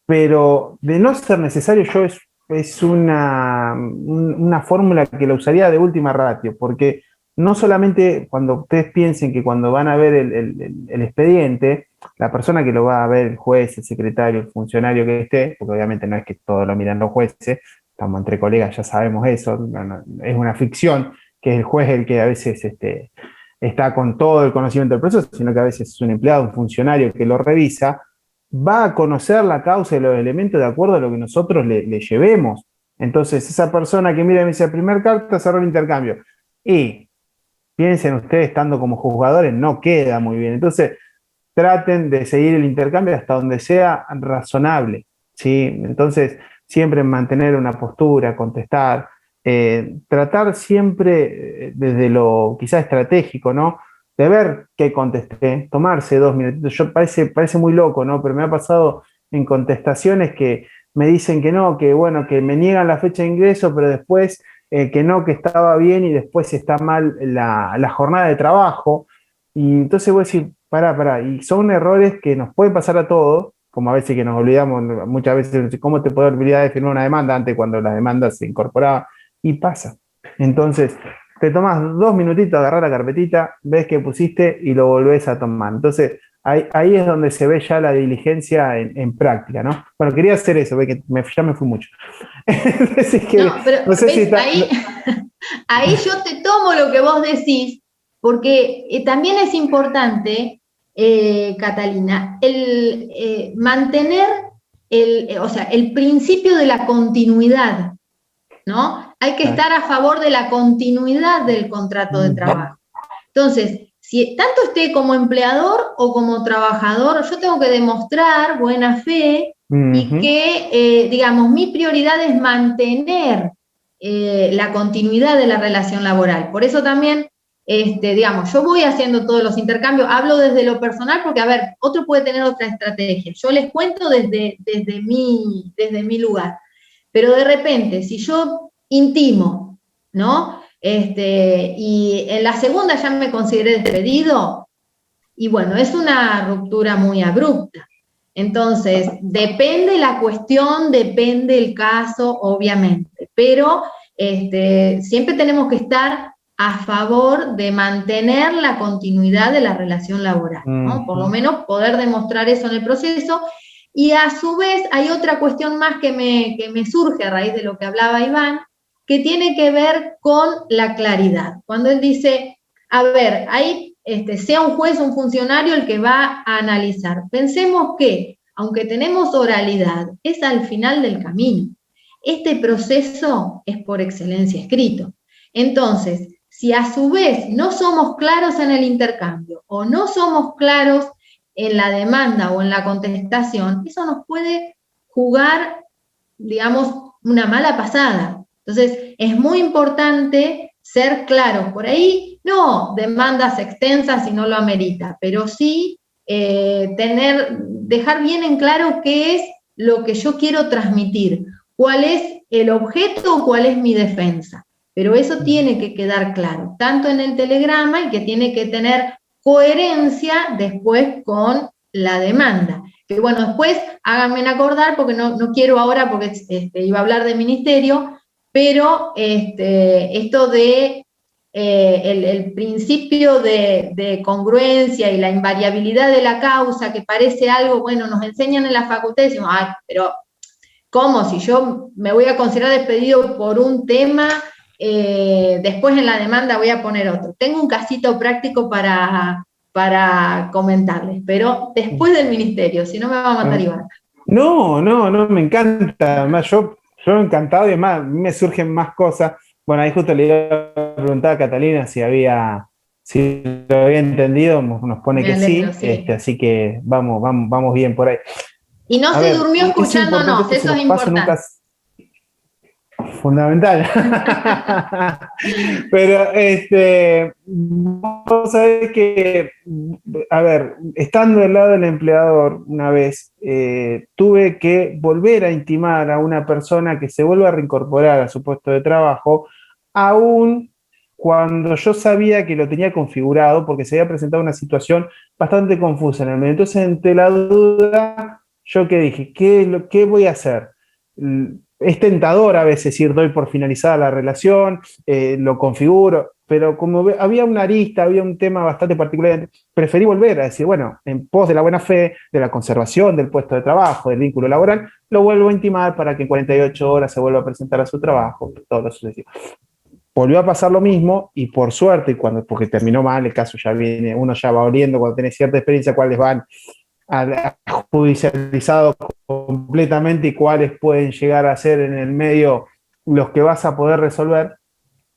Pero de no ser necesario, yo es una fórmula que la usaría de última ratio, porque no solamente cuando ustedes piensen que cuando van a ver el expediente, la persona que lo va a ver, el juez, el secretario, el funcionario que esté, porque obviamente no es que todo lo miran los jueces, estamos entre colegas, ya sabemos eso, es una ficción, que es el juez el que a veces está con todo el conocimiento del proceso, sino que a veces es un empleado, un funcionario que lo revisa, va a conocer la causa y los elementos de acuerdo a lo que nosotros le llevemos. Entonces, esa persona que mira y me dice, primer carta, cerró el intercambio. Y piensen ustedes, estando como juzgadores, no queda muy bien. Entonces, traten de seguir el intercambio hasta donde sea razonable, ¿sí? Entonces, siempre mantener una postura, contestar, tratar siempre desde lo quizás estratégico, ¿no? De ver qué contesté, tomarse 2 minutitos. Yo parece muy loco, ¿no? Pero me ha pasado en contestaciones que me dicen que no, que bueno, que me niegan la fecha de ingreso, pero después que no, que estaba bien y después está mal la jornada de trabajo. Y entonces voy a decir, pará, y son errores que nos pueden pasar a todos, como a veces que nos olvidamos, muchas veces, ¿cómo te puedo olvidar de firmar una demanda antes cuando la demanda se incorporaba? Y pasa. Entonces, te tomás 2 minutitos, agarrar la carpetita, ves que pusiste y lo volvés a tomar. Entonces, ahí es donde se ve ya la diligencia en práctica, ¿no? Bueno, quería hacer eso, ve que ya me fui mucho. Ahí yo te tomo lo que vos decís, porque también es importante, Catalina, mantener el principio de la continuidad, ¿no? Hay que estar a favor de la continuidad del contrato de trabajo. Entonces, si tanto esté como empleador o como trabajador, yo tengo que demostrar buena fe y que, digamos, mi prioridad es mantener la continuidad de la relación laboral. Por eso también, digamos, yo voy haciendo todos los intercambios, hablo desde lo personal porque, a ver, otro puede tener otra estrategia. Yo les cuento desde mi lugar. Pero de repente, si yo intimo, ¿no? Y en la segunda ya me consideré despedido, y bueno, es una ruptura muy abrupta. Entonces, depende la cuestión, depende el caso, obviamente, pero siempre tenemos que estar a favor de mantener la continuidad de la relación laboral, ¿no? Por lo menos poder demostrar eso en el proceso. Y a su vez hay otra cuestión más que me surge a raíz de lo que hablaba Iván, que tiene que ver con la claridad. Cuando él dice, a ver, ahí sea un juez o un funcionario el que va a analizar. Pensemos que, aunque tenemos oralidad, es al final del camino. Este proceso es por excelencia escrito. Entonces, si a su vez no somos claros en el intercambio o no somos claros en la demanda o en la contestación, eso nos puede jugar, digamos, una mala pasada. Entonces, es muy importante ser claros. Por ahí, no demandas extensas si no lo amerita, pero sí dejar bien en claro qué es lo que yo quiero transmitir, cuál es el objeto o cuál es mi defensa. Pero eso tiene que quedar claro, tanto en el telegrama, y que tiene que tener coherencia después con la demanda. Que bueno, después háganme acordar, porque no quiero ahora, porque iba a hablar del ministerio, pero esto de el principio de congruencia y la invariabilidad de la causa, que parece algo, bueno, nos enseñan en la facultad y decimos, ay, pero ¿cómo? Si yo me voy a considerar despedido por un tema, después en la demanda voy a poner otro. Tengo un casito práctico para comentarles, pero después del ministerio, si no me va a matar Iván. No, me encanta. Además, yo encantado, y además a mí me surgen más cosas. Bueno, ahí justo le iba a preguntar a Catalina si lo había entendido, nos pone que alegro, sí. Así que vamos bien por ahí. Y no se durmió escuchándonos, eso es importante. Fundamental. Pero vos sabés que, a ver, estando del lado del empleador una vez, tuve que volver a intimar a una persona que se vuelva a reincorporar a su puesto de trabajo, aún cuando yo sabía que lo tenía configurado, porque se había presentado una situación bastante confusa en el medio. Entonces, ante la duda, yo que dije, ¿qué voy a hacer? Es tentador a veces decir, doy por finalizada la relación, lo configuro, pero como había una arista, había un tema bastante particular, preferí volver a decir, bueno, en pos de la buena fe, de la conservación del puesto de trabajo, del vínculo laboral, lo vuelvo a intimar para que en 48 horas se vuelva a presentar a su trabajo, todo lo sucesivo. Volvió a pasar lo mismo, y por suerte, porque terminó mal, el caso ya viene, uno ya va oliendo cuando tiene cierta experiencia cuáles van judicializados completamente y cuáles pueden llegar a ser en el medio los que vas a poder resolver.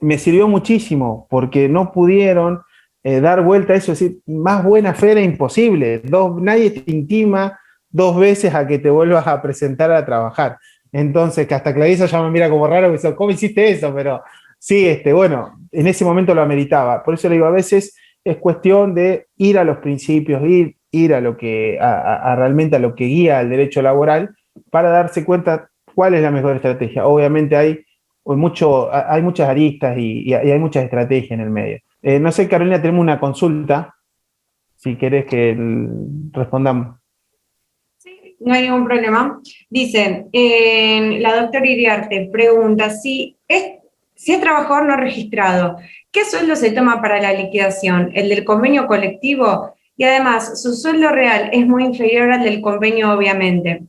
Me sirvió muchísimo, porque no pudieron dar vuelta a eso, es decir, más buena fe era imposible. Nadie te intima 2 veces a que te vuelvas a presentar a trabajar. Entonces, que hasta Clarisa ya me mira como raro, me dice, ¿cómo hiciste eso? Pero sí, bueno, en ese momento lo ameritaba. Por eso le digo, a veces es cuestión de ir a los principios, ir a lo que realmente a lo que guía el derecho laboral, para darse cuenta cuál es la mejor estrategia. Obviamente hay muchas aristas y hay muchas estrategias en el medio. No sé, Carolina, tenemos una consulta, si querés que respondamos. Sí, no hay ningún problema. Dice, la doctora Iriarte pregunta, si es trabajador no registrado, ¿qué sueldo se toma para la liquidación? ¿El del convenio colectivo? Y además, su sueldo real es muy inferior al del convenio, obviamente.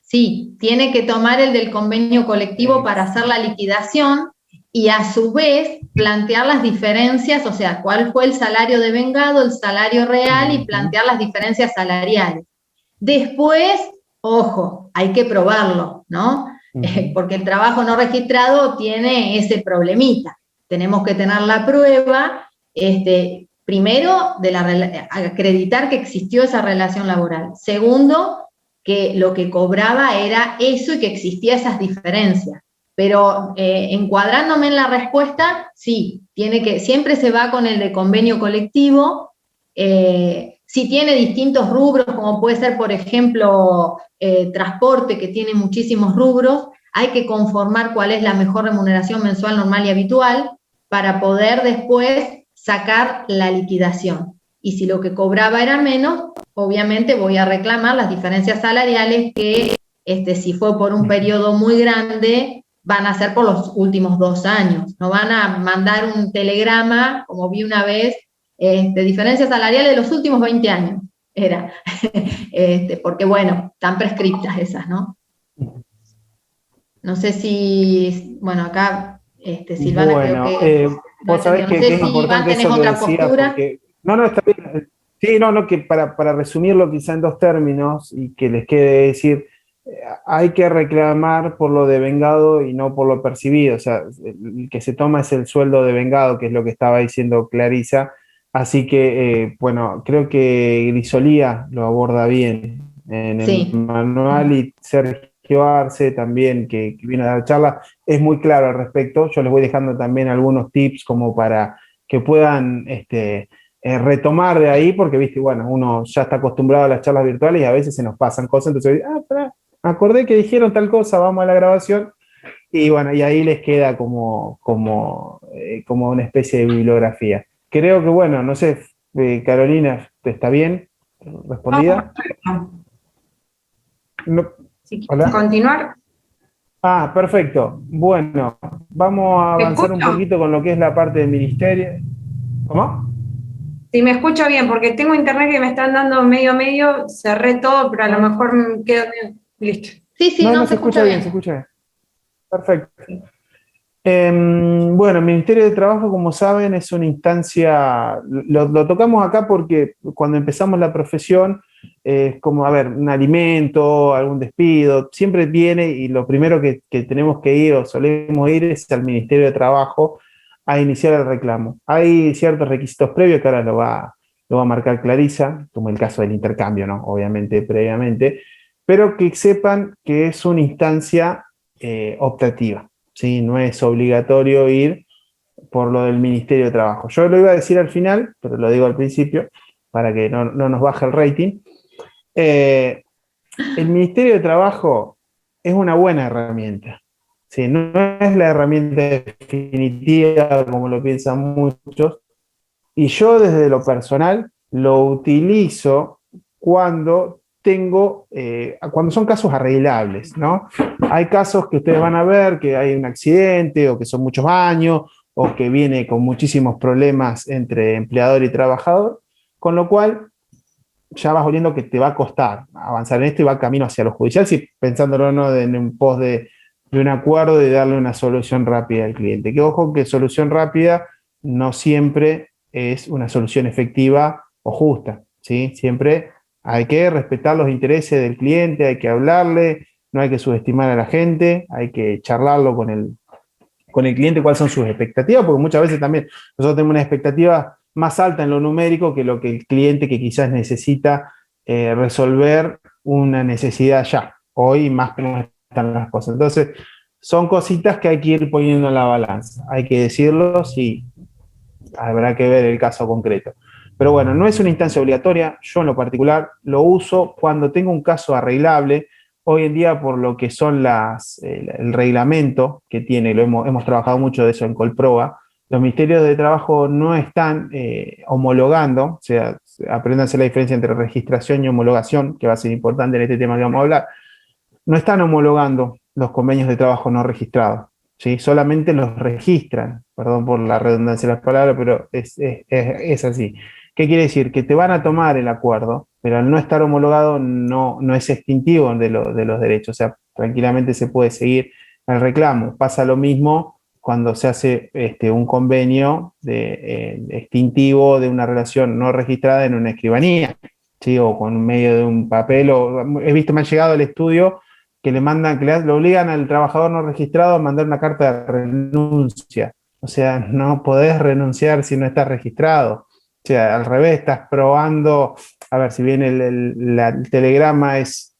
Sí, tiene que tomar el del convenio colectivo para hacer la liquidación, y a su vez plantear las diferencias, o sea, cuál fue el salario devengado, el salario real, y plantear las diferencias salariales. Después, ojo, hay que probarlo, ¿no? Porque el trabajo no registrado tiene ese problemita. Tenemos que tener la prueba, primero, acreditar que existió esa relación laboral. Segundo, que lo que cobraba era eso y que existía esas diferencias. Pero encuadrándome en la respuesta, sí, siempre se va con el de convenio colectivo. Si tiene distintos rubros, como puede ser, por ejemplo, transporte, que tiene muchísimos rubros, hay que conformar cuál es la mejor remuneración mensual normal y habitual para poder después sacar la liquidación. Y si lo que cobraba era menos, obviamente voy a reclamar las diferencias salariales que, si fue por un periodo muy grande, van a ser por los últimos 2 años. No van a mandar un telegrama, como vi una vez, diferencias salariales de los últimos 20 años, era. Porque, bueno, están prescriptas esas, ¿no? No sé si, bueno, acá, Silvana, Bueno, creo que vos sabés no sé que es si Iván importante tenés eso que otra decías, postura. porque, no, está bien. Sí, no, que para resumirlo quizá en 2 términos y que les quede decir, hay que reclamar por lo devengado y no por lo percibido. O sea, el que se toma es el sueldo devengado, que es lo que estaba diciendo Clarisa. Así que, bueno, creo que Grisolía lo aborda bien en el Sí. manual, y Sergio Arce también, que vino a dar charla, es muy claro al respecto. Yo les voy dejando también algunos tips como para que puedan retomar de ahí, porque, viste, bueno, uno ya está acostumbrado a las charlas virtuales y a veces se nos pasan cosas, entonces, pará, acordé que dijeron tal cosa, vamos a la grabación, y bueno, y ahí les queda como una especie de bibliografía. Creo que, bueno, no sé, Carolina, ¿está bien respondida? No, Si quieres ¿hola? continuar, Perfecto. Bueno, vamos a ¿me avanzar un escucho? poquito con lo que es la parte del ministerio. ¿Cómo? Si me escucho bien, porque tengo internet que me están dando medio, cerré todo, pero a lo mejor me quedo bien. Listo. Sí, No, no, se se escucha escucha bien, se bien. escucha bien. Perfecto. Bueno, el Ministerio de Trabajo, como saben, es una instancia, lo tocamos acá porque cuando empezamos la profesión, es como, a ver, un alimento, algún despido, siempre viene y lo primero que tenemos que ir o solemos ir es al Ministerio de Trabajo a iniciar el reclamo. Hay ciertos requisitos previos que ahora lo va a marcar Clarisa, como el caso del intercambio, ¿no? Obviamente, previamente, pero que sepan que es una instancia optativa. ¿Sí? No es obligatorio ir por lo del Ministerio de Trabajo. Yo lo iba a decir al final, pero lo digo al principio, para que no nos baje el rating. El Ministerio de Trabajo es una buena herramienta. ¿Sí? No es la herramienta definitiva como lo piensan muchos. Y yo desde lo personal lo utilizo cuando cuando son casos arreglables, ¿no? Hay casos que ustedes van a ver que hay un accidente o que son muchos años o que viene con muchísimos problemas entre empleador y trabajador, con lo cual ya vas oliendo que te va a costar avanzar en esto y va camino hacia lo judicial, si pensándolo no en un pos de un acuerdo y darle una solución rápida al cliente. Que ojo que solución rápida no siempre es una solución efectiva o justa, ¿sí? Siempre hay que respetar los intereses del cliente, hay que hablarle, no hay que subestimar a la gente, hay que charlarlo con el cliente cuáles son sus expectativas, porque muchas veces también nosotros tenemos una expectativa más alta en lo numérico que lo que el cliente que quizás necesita resolver una necesidad ya, hoy más como están las cosas. Entonces, son cositas que hay que ir poniendo en la balanza, hay que decirlo, sí, habrá que ver el caso concreto. Pero bueno, no es una instancia obligatoria, yo en lo particular lo uso cuando tengo un caso arreglable. Hoy en día, por lo que son el reglamento que tiene, hemos trabajado mucho de eso en Colproa, los ministerios de trabajo no están homologando, o sea, apréndanse la diferencia entre registración y homologación, que va a ser importante en este tema que vamos a hablar, no están homologando los convenios de trabajo no registrados, ¿sí? Solamente los registran, perdón por la redundancia de las palabras, pero es así. ¿Qué quiere decir? Que te van a tomar el acuerdo, pero al no estar homologado no es extintivo de los derechos, o sea, tranquilamente se puede seguir el reclamo. Pasa lo mismo cuando se hace un convenio extintivo de una relación no registrada en una escribanía, ¿sí? O con medio de un papel, o he visto, me han llegado al estudio que lo obligan al trabajador no registrado a mandar una carta de renuncia. O sea, no podés renunciar si no estás registrado. O sea, al revés, estás probando, a ver, si bien el telegrama es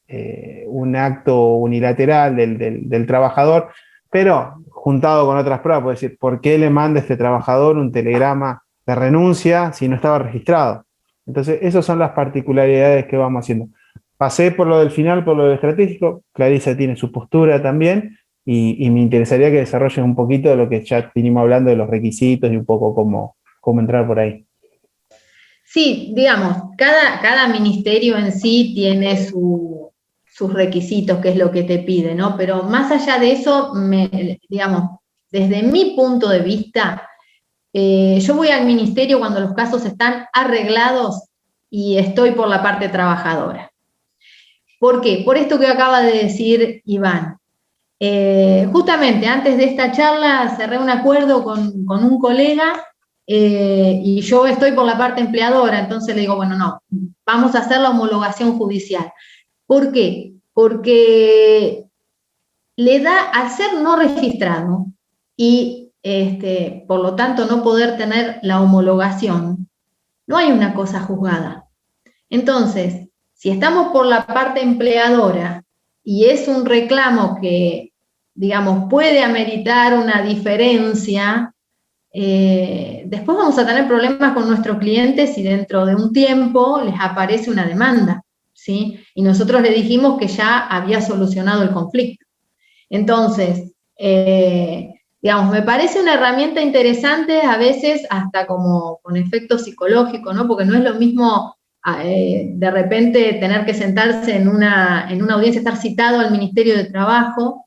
un acto unilateral del trabajador, pero juntado con otras pruebas, puedes decir, ¿por qué le manda este trabajador un telegrama de renuncia si no estaba registrado? Entonces, esas son las particularidades que vamos haciendo. Pasé por lo del final, por lo del estratégico, Clarisa tiene su postura también, y me interesaría que desarrolles un poquito de lo que ya vinimos hablando de los requisitos y un poco cómo entrar por ahí. Sí, digamos, cada ministerio en sí tiene sus requisitos, que es lo que te pide, ¿no? Pero más allá de eso, digamos, desde mi punto de vista, yo voy al ministerio cuando los casos están arreglados y estoy por la parte trabajadora. ¿Por qué? Por esto que acaba de decir Iván. Justamente antes de esta charla cerré un acuerdo con un colega y yo estoy por la parte empleadora, entonces le digo, bueno, no, vamos a hacer la homologación judicial. ¿Por qué? Porque le da, al ser no registrado y por lo tanto no poder tener la homologación, no hay una cosa juzgada. Entonces, si estamos por la parte empleadora y es un reclamo que, digamos, puede ameritar una diferencia, después vamos a tener problemas con nuestros clientes si dentro de un tiempo les aparece una demanda, ¿sí? Y nosotros le dijimos que ya había solucionado el conflicto. Entonces, digamos, me parece una herramienta interesante, a veces hasta como con efecto psicológico, ¿no? Porque no es lo mismo de repente tener que sentarse en una audiencia, estar citado al Ministerio de Trabajo,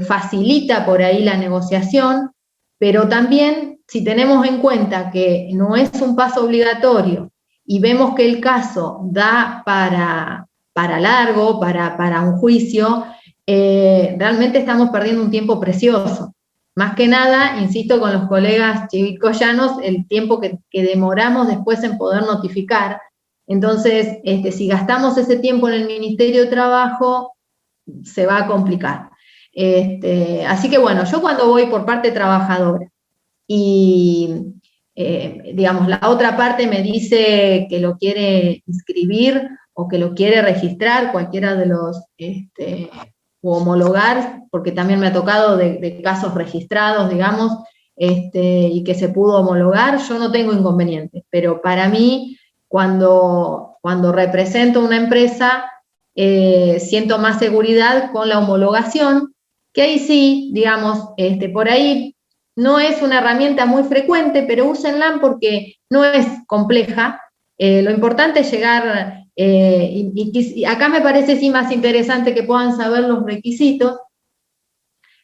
facilita por ahí la negociación, pero también si tenemos en cuenta que no es un paso obligatorio y vemos que el caso da para largo, para un juicio, realmente estamos perdiendo un tiempo precioso. Más que nada, insisto con los colegas chivicoyanos, el tiempo que demoramos después en poder notificar. Entonces, si gastamos ese tiempo en el Ministerio de Trabajo, se va a complicar. Así que bueno, yo cuando voy por parte trabajadora y, digamos, la otra parte me dice que lo quiere inscribir o que lo quiere registrar, cualquiera de los, o homologar, porque también me ha tocado de casos registrados, digamos, y que se pudo homologar, yo no tengo inconvenientes, pero para mí, cuando represento una empresa, siento más seguridad con la homologación, que ahí sí, digamos, por ahí no es una herramienta muy frecuente, pero úsenla porque no es compleja. Lo importante es llegar, y acá me parece sí más interesante que puedan saber los requisitos.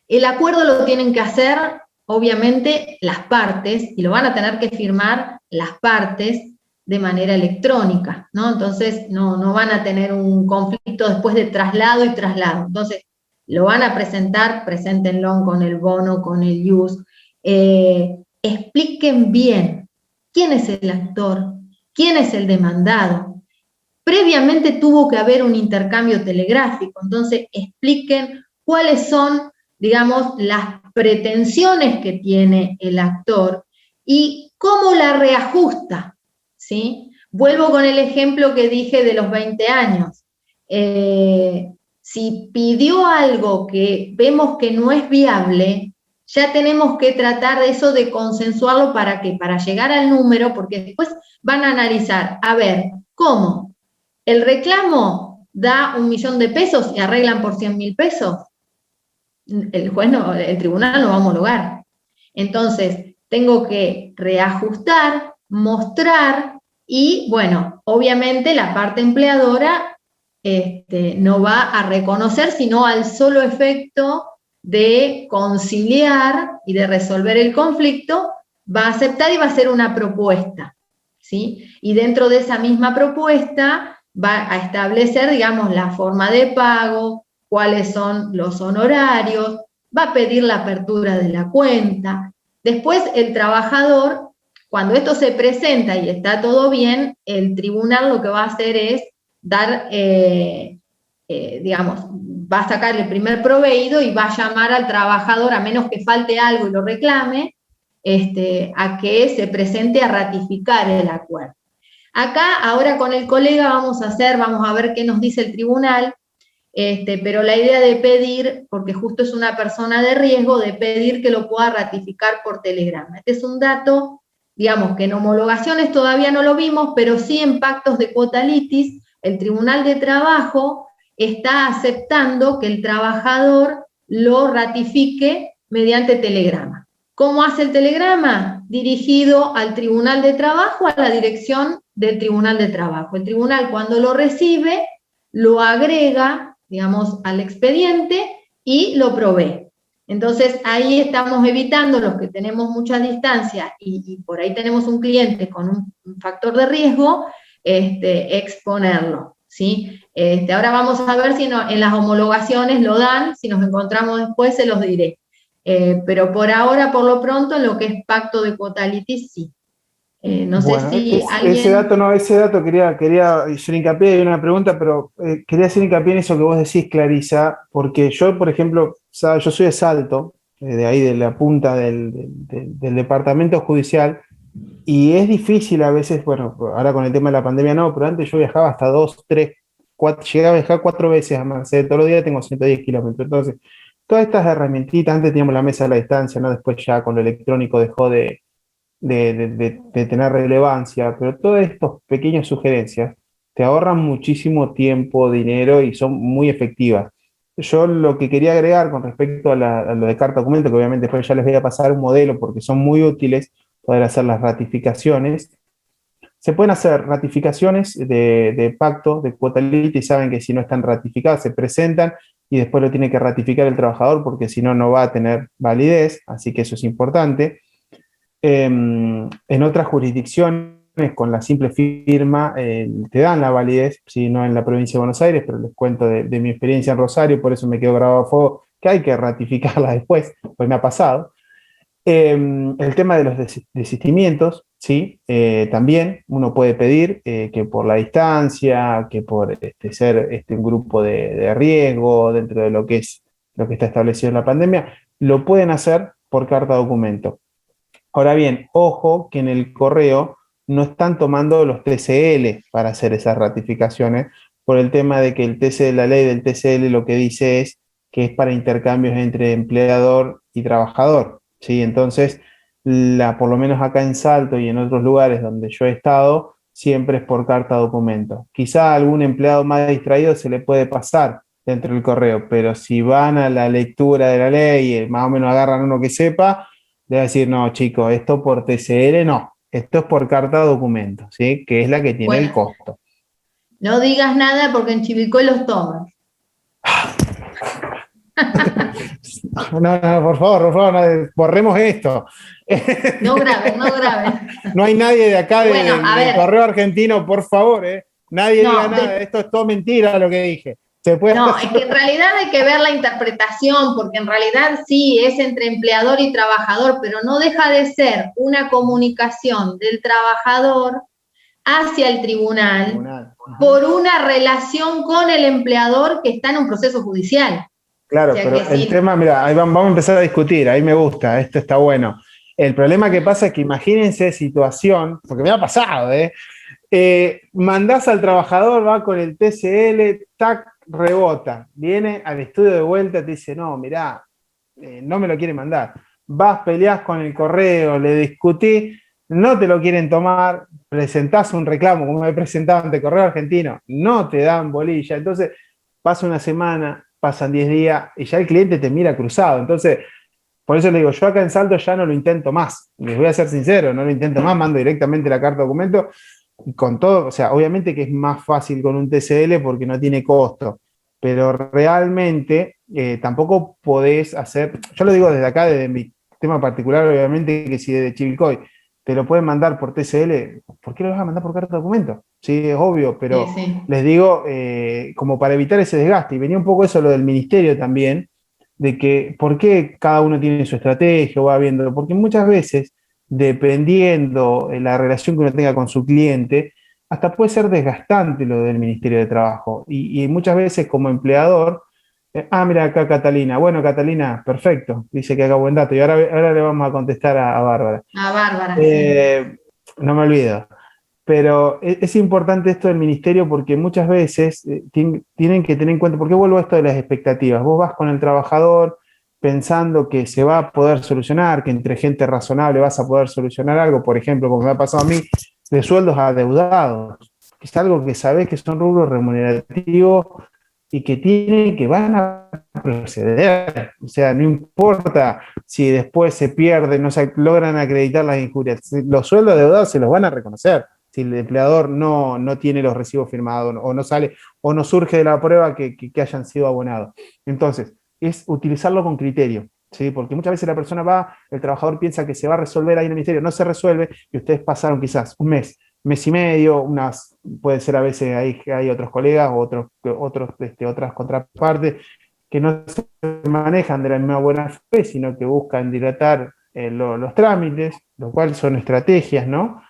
El acuerdo lo tienen que hacer, obviamente, las partes, y lo van a tener que firmar las partes de manera electrónica, ¿no? Entonces, no van a tener un conflicto después de traslado y traslado. Entonces, lo van a presentar, preséntenlo con el bono, con el IUS, expliquen bien quién es el actor, quién es el demandado. Previamente tuvo que haber un intercambio telegráfico, entonces expliquen cuáles son, digamos, las pretensiones que tiene el actor y cómo la reajusta, ¿sí? Vuelvo con el ejemplo que dije de los 20 años. Si pidió algo que vemos que no es viable, ya tenemos que tratar de eso, de consensuarlo para que, para llegar al número, porque después van a analizar, a ver, ¿cómo? ¿El reclamo da 1 millón de pesos y arreglan por 100.000 pesos? El juez no, el tribunal no va a homologar. Entonces, tengo que reajustar, mostrar, y bueno, obviamente la parte empleadora no va a reconocer, sino al solo efecto de conciliar y de resolver el conflicto, va a aceptar y va a hacer una propuesta, ¿sí? Y dentro de esa misma propuesta va a establecer, digamos, la forma de pago, cuáles son los honorarios, va a pedir la apertura de la cuenta. Después el trabajador, cuando esto se presenta y está todo bien, el tribunal lo que va a hacer es dar, digamos, va a sacar el primer proveído y va a llamar al trabajador, a menos que falte algo y lo reclame, a que se presente a ratificar el acuerdo. Acá, ahora con el colega vamos a ver qué nos dice el tribunal, pero la idea de pedir, porque justo es una persona de riesgo, de pedir que lo pueda ratificar por telegrama. Este es un dato digamos que en homologaciones todavía no lo vimos, pero sí en pactos de cuota litis, el Tribunal de Trabajo está aceptando que el trabajador lo ratifique mediante telegrama. ¿Cómo hace el telegrama? Dirigido al Tribunal de Trabajo, a la dirección del Tribunal de Trabajo. El tribunal, cuando lo recibe, lo agrega, digamos, al expediente y lo provee. Entonces, ahí estamos evitando, los que tenemos mucha distancia y por ahí tenemos un cliente con un factor de riesgo, exponerlo, ¿sí? Ahora vamos a ver si en las homologaciones lo dan, si nos encontramos después se los diré. Pero por ahora, por lo pronto, en lo que es pacto de cuota litis, sí. No Bueno, sé si alguien... ese dato quería hacer hincapié, hay una pregunta, pero quería hacer hincapié en eso que vos decís, Clarisa, porque yo, por ejemplo, yo soy de Salto, de ahí de la punta del departamento judicial, y es difícil a veces, bueno, ahora con el tema de la pandemia no, pero antes yo viajaba hasta 2, 3, 4, llegaba a viajar 4 veces a Mercedes, todos los días tengo 110 kilómetros, entonces, todas estas herramientitas, antes teníamos la mesa a la distancia, ¿no? Después ya con lo electrónico dejó de tener relevancia, pero todas estas pequeñas sugerencias te ahorran muchísimo tiempo, dinero y son muy efectivas. Yo lo que quería agregar con respecto a lo de carta documento, que obviamente después ya les voy a pasar un modelo porque son muy útiles poder hacer las ratificaciones. Se pueden hacer ratificaciones de pacto, de cuota litis, y saben que si no están ratificadas se presentan y después lo tiene que ratificar el trabajador porque si no, no va a tener validez, así que eso es importante. En otras jurisdicciones, con la simple firma, te dan la validez, si no en la provincia de Buenos Aires, pero les cuento de mi experiencia en Rosario, por eso me quedo grabado a fuego, que hay que ratificarla después, pues me ha pasado. El tema de los desistimientos, ¿sí? También uno puede pedir que por la distancia, que por ser un grupo de riesgo dentro de lo que está establecido en la pandemia, lo pueden hacer por carta documento. Ahora bien, ojo que en el correo no están tomando los TCL para hacer esas ratificaciones, por el tema de que la ley del TCL lo que dice es que es para intercambios entre empleador y trabajador, ¿sí? Entonces, por lo menos acá en Salto y en otros lugares donde yo he estado, siempre es por carta documento. Quizá a algún empleado más distraído se le puede pasar dentro del correo, pero si van a la lectura de la ley y más o menos agarran uno que sepa, debe decir, no, chicos, esto por TCL no, esto es por carta de documento, ¿sí? Que es la que tiene el costo. No digas nada porque en Chivilcoy los toman. No, por favor, no, borremos esto. No graben. No hay nadie de acá Bueno, del correo argentino, por favor, nadie diga nada, esto es todo mentira lo que dije. No, es que en realidad hay que ver la interpretación, porque en realidad sí, es entre empleador y trabajador, pero no deja de ser una comunicación del trabajador hacia el tribunal por una relación con el empleador que está en un proceso judicial. Claro, pero el tema, mira, ahí vamos a empezar a discutir, ahí me gusta, esto está bueno. El problema que pasa es que imagínense situación, porque me ha pasado, mandás al trabajador, va con el TCL, tac, rebota, viene al estudio de vuelta, te dice, no, mirá, no me lo quiere mandar. Vas, peleás con el correo, le discutís, no te lo quieren tomar, presentás un reclamo, como me presentaba ante Correo Argentino, no te dan bolilla. Entonces, pasa una semana, pasan 10 días y ya el cliente te mira cruzado. Entonces, por eso le digo, yo acá en Salto ya no lo intento más. Les voy a ser sincero, no lo intento más, mando directamente la carta de documento. Y con todo, o sea, obviamente que es más fácil con un TCL porque no tiene costo, pero realmente tampoco podés hacer, yo lo digo desde acá, desde mi tema particular, obviamente, que si desde Chivilcoy te lo pueden mandar por TCL, ¿por qué lo vas a mandar por carta de documento? Sí, es obvio, pero sí. Les digo, como para evitar ese desgaste, y venía un poco eso lo del ministerio también, de que por qué cada uno tiene su estrategia o va viendo, porque muchas veces dependiendo de la relación que uno tenga con su cliente, hasta puede ser desgastante lo del Ministerio de Trabajo. Y muchas veces como empleador, mira acá Catalina, bueno Catalina, perfecto, dice que haga buen dato, y ahora le vamos a contestar a Bárbara. A Bárbara, sí. No me olvido. Pero es importante esto del ministerio porque muchas veces tienen que tener en cuenta, ¿por qué vuelvo a esto de las expectativas? Vos vas con el trabajador, pensando que se va a poder solucionar, que entre gente razonable vas a poder solucionar algo, por ejemplo, como me ha pasado a mí, de sueldos adeudados, que es algo que sabés que son rubros remunerativos y que van a proceder. O sea, no importa si después se pierden, no se logran acreditar las injurias, los sueldos adeudados se los van a reconocer. Si el empleador no tiene los recibos firmados o no sale o no surge de la prueba que hayan sido abonados. Entonces, es utilizarlo con criterio, ¿sí? Porque muchas veces la persona va, el trabajador piensa que se va a resolver ahí en el ministerio, no se resuelve, y ustedes pasaron quizás un mes y medio, puede ser a veces hay otros colegas o otras contrapartes que no se manejan de la misma buena fe, sino que buscan dilatar los trámites, lo cual son estrategias, ¿no?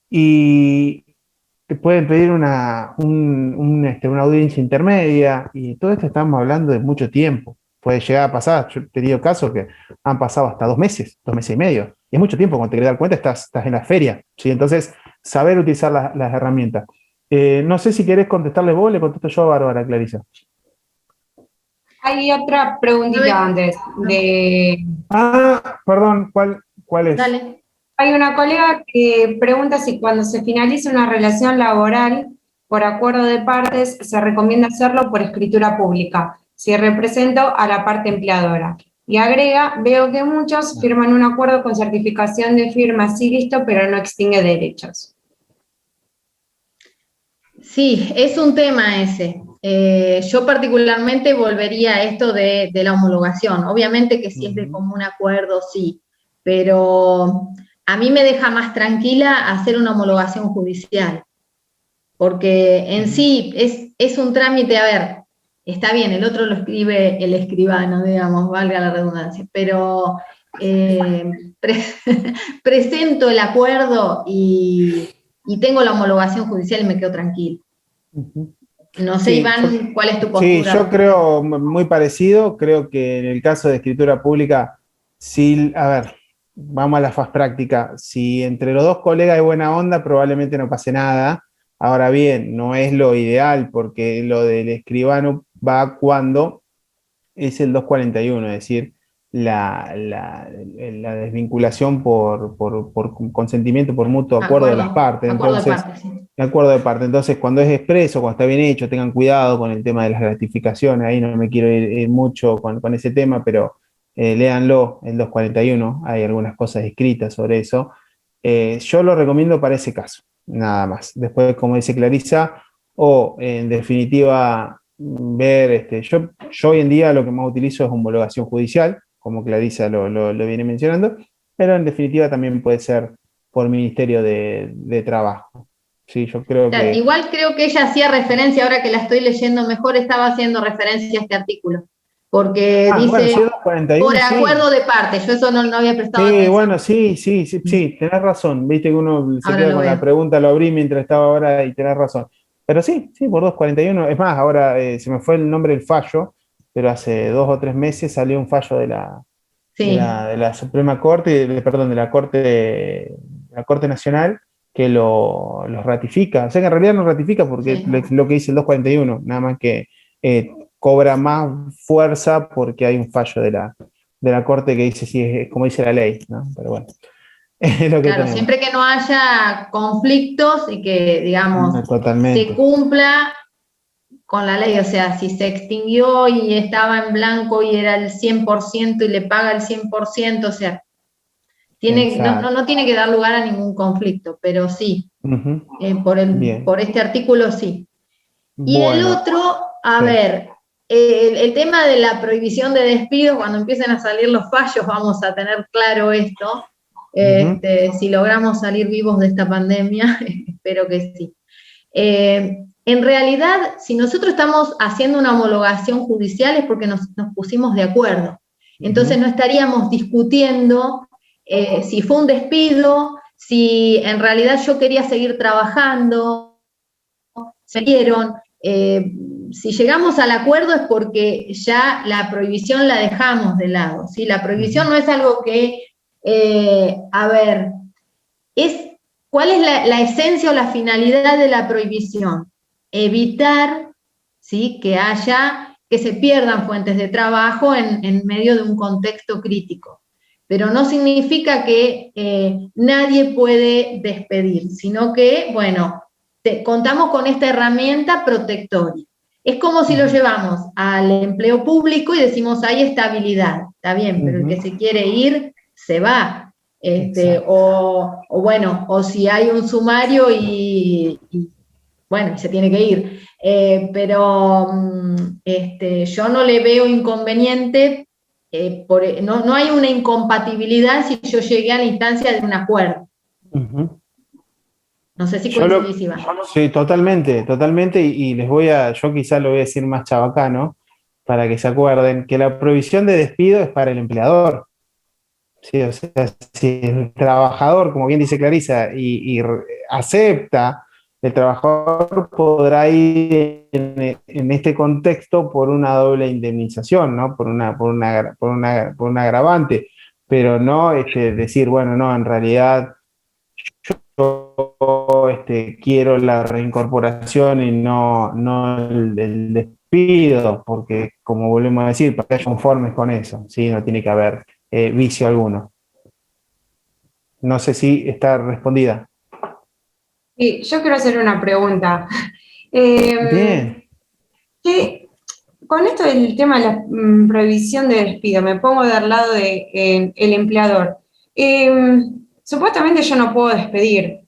Y te pueden pedir una audiencia intermedia, y todo esto estamos hablando de mucho tiempo. Puede llegar a pasar, yo he tenido casos que han pasado hasta 2 meses y medio, y es mucho tiempo, cuando te querés dar cuenta estás en la feria, ¿sí? Entonces, saber utilizar las herramientas. No sé si querés contestarle vos, le contesto yo a Bárbara, Clarisa. Hay otra preguntita antes de... Perdón, ¿cuál es? Dale. Hay una colega que pregunta si cuando se finaliza una relación laboral por acuerdo de partes se recomienda hacerlo por escritura pública, si represento a la parte empleadora. Y agrega, veo que muchos firman un acuerdo con certificación de firma, sí, listo, pero no extingue derechos. Sí, es un tema ese. Yo particularmente volvería a esto de la homologación. Obviamente que si es de común acuerdo, sí, pero a mí me deja más tranquila hacer una homologación judicial, porque en sí es un trámite, a ver, está bien, el otro lo escribe el escribano, digamos, valga la redundancia, pero presento el acuerdo y tengo la homologación judicial y me quedo tranquilo. No sé, Sí, Iván, ¿cuál es tu postura? Sí, yo creo muy parecido. Creo que en el caso de escritura pública, sí, a ver, vamos a la faz práctica. Si entre los dos colegas hay buena onda, probablemente no pase nada. Ahora bien, no es lo ideal, porque lo del escribano va cuando es el 241, es decir, la desvinculación por consentimiento, por mutuo acuerdo de las partes. Entonces, de acuerdo de parte. Entonces, cuando es expreso, cuando está bien hecho, tengan cuidado con el tema de las gratificaciones. Ahí no me quiero ir mucho con ese tema, pero léanlo, el 241, hay algunas cosas escritas sobre eso. Yo lo recomiendo para ese caso, nada más. Después, como dice Clarisa, o en definitiva, ver, yo hoy en día lo que más utilizo es homologación judicial, como Clarisa lo viene mencionando, pero en definitiva también puede ser por Ministerio de Trabajo. Sí, yo creo claro, que... Igual creo que ella hacía referencia, ahora que la estoy leyendo mejor, estaba haciendo referencia a este artículo, porque dice, bueno, sí, 241, por sí. acuerdo de parte, yo eso no había prestado Sí, atención. bueno, sí, tenés razón, viste que uno se Ahora queda lo con veo. la pregunta, lo abrí mientras estaba ahora y tenés razón. Pero sí, por 241, es más, ahora se me fue el nombre del fallo, pero hace 2 o 3 meses salió un fallo de Sí. de la Suprema Corte, perdón, de la Corte Nacional, que lo ratifica. O sea que en realidad no ratifica porque Sí. es lo que dice el 241, nada más que cobra más fuerza porque hay un fallo de la Corte que dice, sí, es como dice la ley, ¿no? Pero bueno, es lo que Claro, tenemos. siempre que no haya conflictos y que, digamos, Totalmente. se cumpla con la ley, o sea, si se extinguió y estaba en blanco y era el 100% y le paga el 100%, o sea, no tiene que dar lugar a ningún conflicto, pero sí, por este artículo sí. Y Bueno, el otro, sí. ver, el tema de la prohibición de despidos, cuando empiecen a salir los fallos, vamos a tener claro esto. Si logramos salir vivos de esta pandemia, espero que sí. En realidad, si nosotros estamos haciendo una homologación judicial es porque nos pusimos de acuerdo. Entonces no estaríamos discutiendo si fue un despido, si en realidad yo quería seguir trabajando, se dieron. Si llegamos al acuerdo es porque ya la prohibición la dejamos de lado, ¿sí? La prohibición no es algo que, ¿cuál es la esencia o la finalidad de la prohibición? Evitar, ¿sí?, que que se pierdan fuentes de trabajo en medio de un contexto crítico. Pero no significa que nadie puede despedir, sino que, bueno, contamos con esta herramienta protectoria. Es como si lo llevamos al empleo público y decimos, hay estabilidad, está bien, pero el que se quiere ir, se va. O si hay un sumario y bueno, se tiene que ir. Pero yo no le veo inconveniente, no hay una incompatibilidad si yo llegué a la instancia de un acuerdo. No sé si coincidís, Iván. Sí, totalmente, totalmente, y yo quizás lo voy a decir más chabacano, para que se acuerden, que la prohibición de despido es para el empleador. Sí, o sea, si el trabajador, como bien dice Clarisa, y acepta, el trabajador podrá ir en este contexto por una doble indemnización, ¿no? Por un agravante, pero no decir, bueno, no, en realidad yo quiero la reincorporación y no el despido, porque como volvemos a decir, para que haya conformes con eso, ¿sí? No tiene que haber vicio alguno. No sé si está respondida. Sí, yo quiero hacer una pregunta. Bien. Con esto del tema de la prohibición de despido, me pongo del lado del empleador. Supuestamente yo no puedo despedir,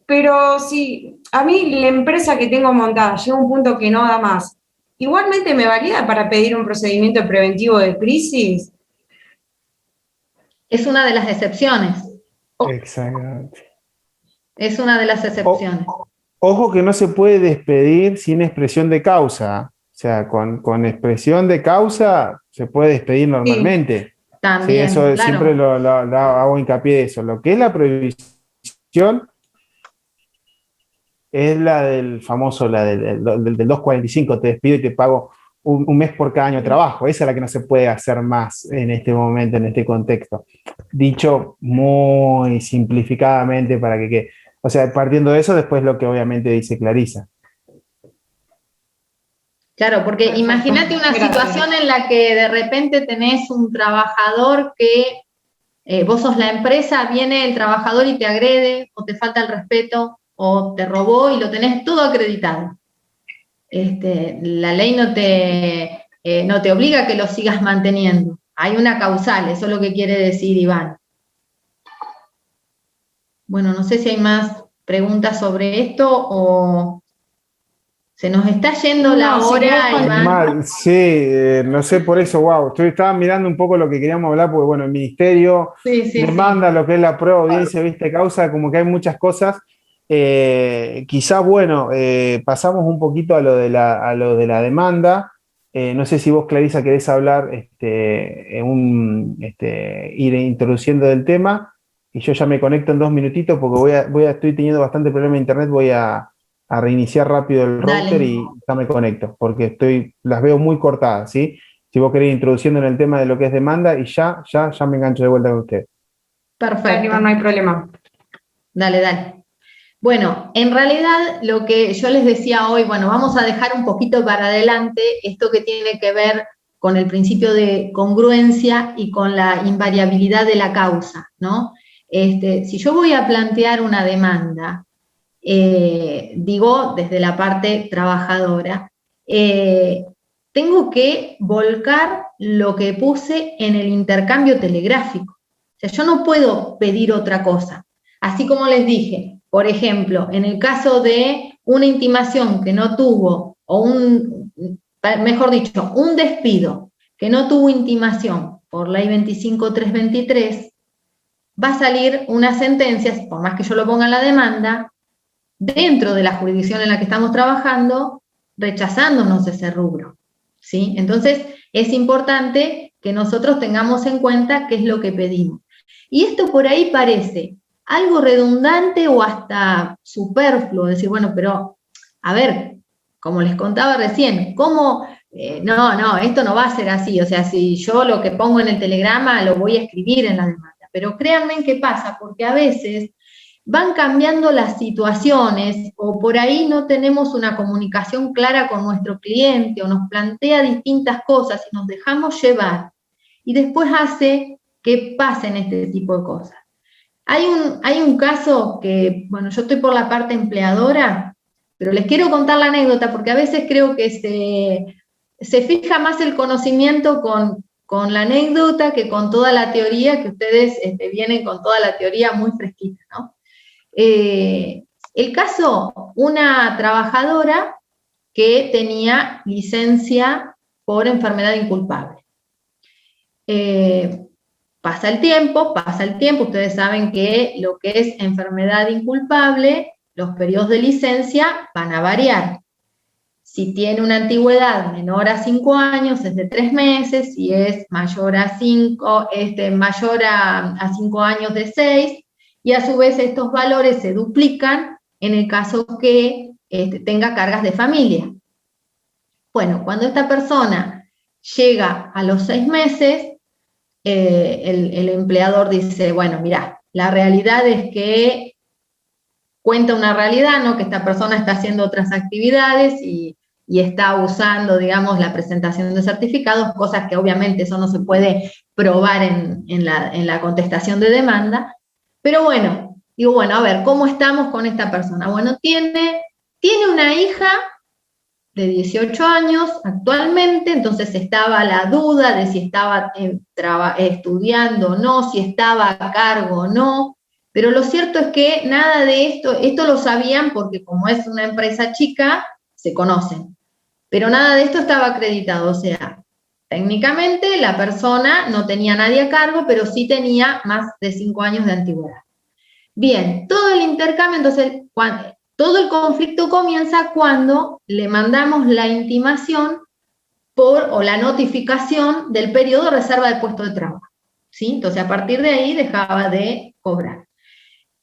pero si a mí la empresa que tengo montada llega a un punto que no da más, ¿igualmente me valida para pedir un procedimiento preventivo de crisis? Es una de las excepciones. Exactamente. Es una de las excepciones. Ojo que no se puede despedir sin expresión de causa. O sea, con expresión de causa se puede despedir normalmente. Sí, también, sí, eso claro. siempre lo hago hincapié de eso. Lo que es la prohibición es la del famoso, la del 245, te despido y te pago un mes por cada año de trabajo. Esa es la que no se puede hacer más en este momento, en este contexto. Dicho muy simplificadamente para que quede. O sea, partiendo de eso, después lo que obviamente dice Clarisa. Claro, porque imagínate una situación en la que de repente tenés un trabajador que vos sos la empresa, viene el trabajador y te agrede, o te falta el respeto, o te robó y lo tenés todo acreditado. La ley no te obliga a que lo sigas manteniendo. Hay una causal, eso es lo que quiere decir Iván. Bueno, no sé si hay más preguntas sobre esto o se nos está yendo la hora, Iván. Sí, no sé por eso, wow. Estaba mirando un poco lo que queríamos hablar, porque bueno, el ministerio demanda lo que es la prueba, audiencia, viste, causa, como que hay muchas cosas. Quizás, bueno, pasamos un poquito a lo de la demanda. No sé si vos, Clarisa, querés hablar, ir introduciendo del tema, y yo ya me conecto en 2 minutitos porque estoy teniendo bastante problema de internet, voy a reiniciar rápido el router y ya me conecto, porque las veo muy cortadas, ¿sí? Si vos querés introduciendo en el tema de lo que es demanda, y ya me engancho de vuelta con usted. Perfecto. No hay problema. Dale. Bueno, en realidad lo que yo les decía hoy, bueno, vamos a dejar un poquito para adelante esto que tiene que ver con el principio de congruencia y con la invariabilidad de la causa, ¿no? Si yo voy a plantear una demanda, digo desde la parte trabajadora, tengo que volcar lo que puse en el intercambio telegráfico. O sea, yo no puedo pedir otra cosa. Así como les dije, por ejemplo, en el caso de una intimación que no tuvo, mejor dicho, un despido que no tuvo intimación por ley 25.323, va a salir una sentencia, por más que yo lo ponga en la demanda, dentro de la jurisdicción en la que estamos trabajando, rechazándonos ese rubro, ¿sí? Entonces, es importante que nosotros tengamos en cuenta qué es lo que pedimos. Y esto por ahí parece algo redundante o hasta superfluo, decir, bueno, pero, a ver, como les contaba recién, ¿cómo? No, esto no va a ser así, o sea, si yo lo que pongo en el telegrama lo voy a escribir en la demanda, pero créanme qué pasa, porque a veces van cambiando las situaciones o por ahí no tenemos una comunicación clara con nuestro cliente o nos plantea distintas cosas y nos dejamos llevar y después hace que pasen este tipo de cosas. Hay un caso que, bueno, yo estoy por la parte empleadora, pero les quiero contar la anécdota porque a veces creo que se fija más el conocimiento con la anécdota que con toda la teoría, que ustedes vienen con toda la teoría muy fresquita, ¿no? El caso, una trabajadora que tenía licencia por enfermedad inculpable. Pasa el tiempo, ustedes saben que lo que es enfermedad inculpable, los periodos de licencia van a variar. Si tiene una antigüedad menor a 5 años, es de 3 meses, si es mayor a 5 años de 6, y a su vez estos valores se duplican en el caso que tenga cargas de familia. Bueno, cuando esta persona llega a los 6 meses, el empleador dice, bueno, mirá, la realidad es que cuenta una realidad, ¿no? Que esta persona está haciendo otras actividades y está usando, digamos, la presentación de certificados, cosas que obviamente eso no se puede probar en la contestación de demanda. Pero bueno, digo, bueno, a ver, ¿cómo estamos con esta persona? Bueno, tiene una hija de 18 años actualmente, entonces estaba la duda de si estaba estudiando o no, si estaba a cargo o no, pero lo cierto es que nada de esto lo sabían porque como es una empresa chica, se conocen, pero nada de esto estaba acreditado, o sea, técnicamente la persona no tenía nadie a cargo, pero sí tenía más de 5 años de antigüedad. Bien, todo el intercambio, entonces, todo el conflicto comienza cuando le mandamos la intimación o la notificación del periodo de reserva de puesto de trabajo, ¿sí? Entonces, a partir de ahí dejaba de cobrar.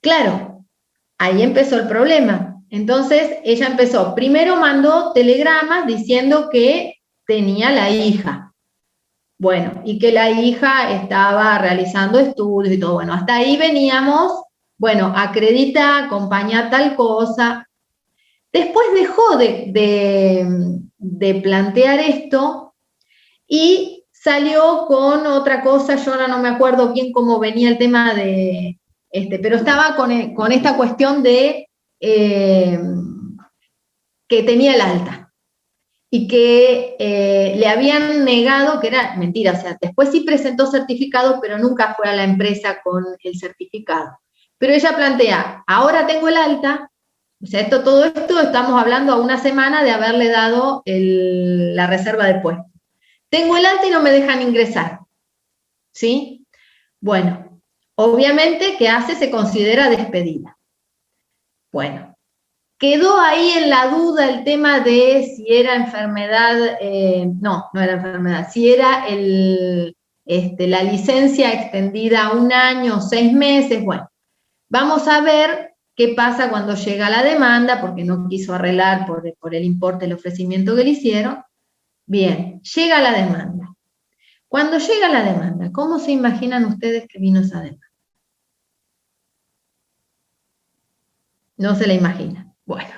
Claro, ahí empezó el problema. Entonces, ella primero mandó telegramas diciendo que tenía la hija. Bueno, y que la hija estaba realizando estudios y todo. Bueno, hasta ahí veníamos, bueno, acredita, acompaña tal cosa. Después dejó de plantear esto y salió con otra cosa, yo ahora no me acuerdo bien cómo venía el tema de, pero estaba con esta cuestión de que tenía el alta y que le habían negado, que era mentira, o sea, después sí presentó certificado, pero nunca fue a la empresa con el certificado. Pero ella plantea, ahora tengo el alta, o sea, todo esto estamos hablando a una semana de haberle dado la reserva de puesto. Tengo el alta y no me dejan ingresar, ¿sí? Bueno, obviamente, ¿qué hace? Se considera despedida. Bueno, quedó ahí en la duda el tema de si era enfermedad, no era enfermedad, si era la licencia extendida a 1 año, 6 meses, bueno. Vamos a ver qué pasa cuando llega la demanda, porque no quiso arreglar por el importe del ofrecimiento que le hicieron. Bien, llega la demanda. Cuando llega la demanda, ¿cómo se imaginan ustedes que vino esa demanda? No se la imaginan. Bueno,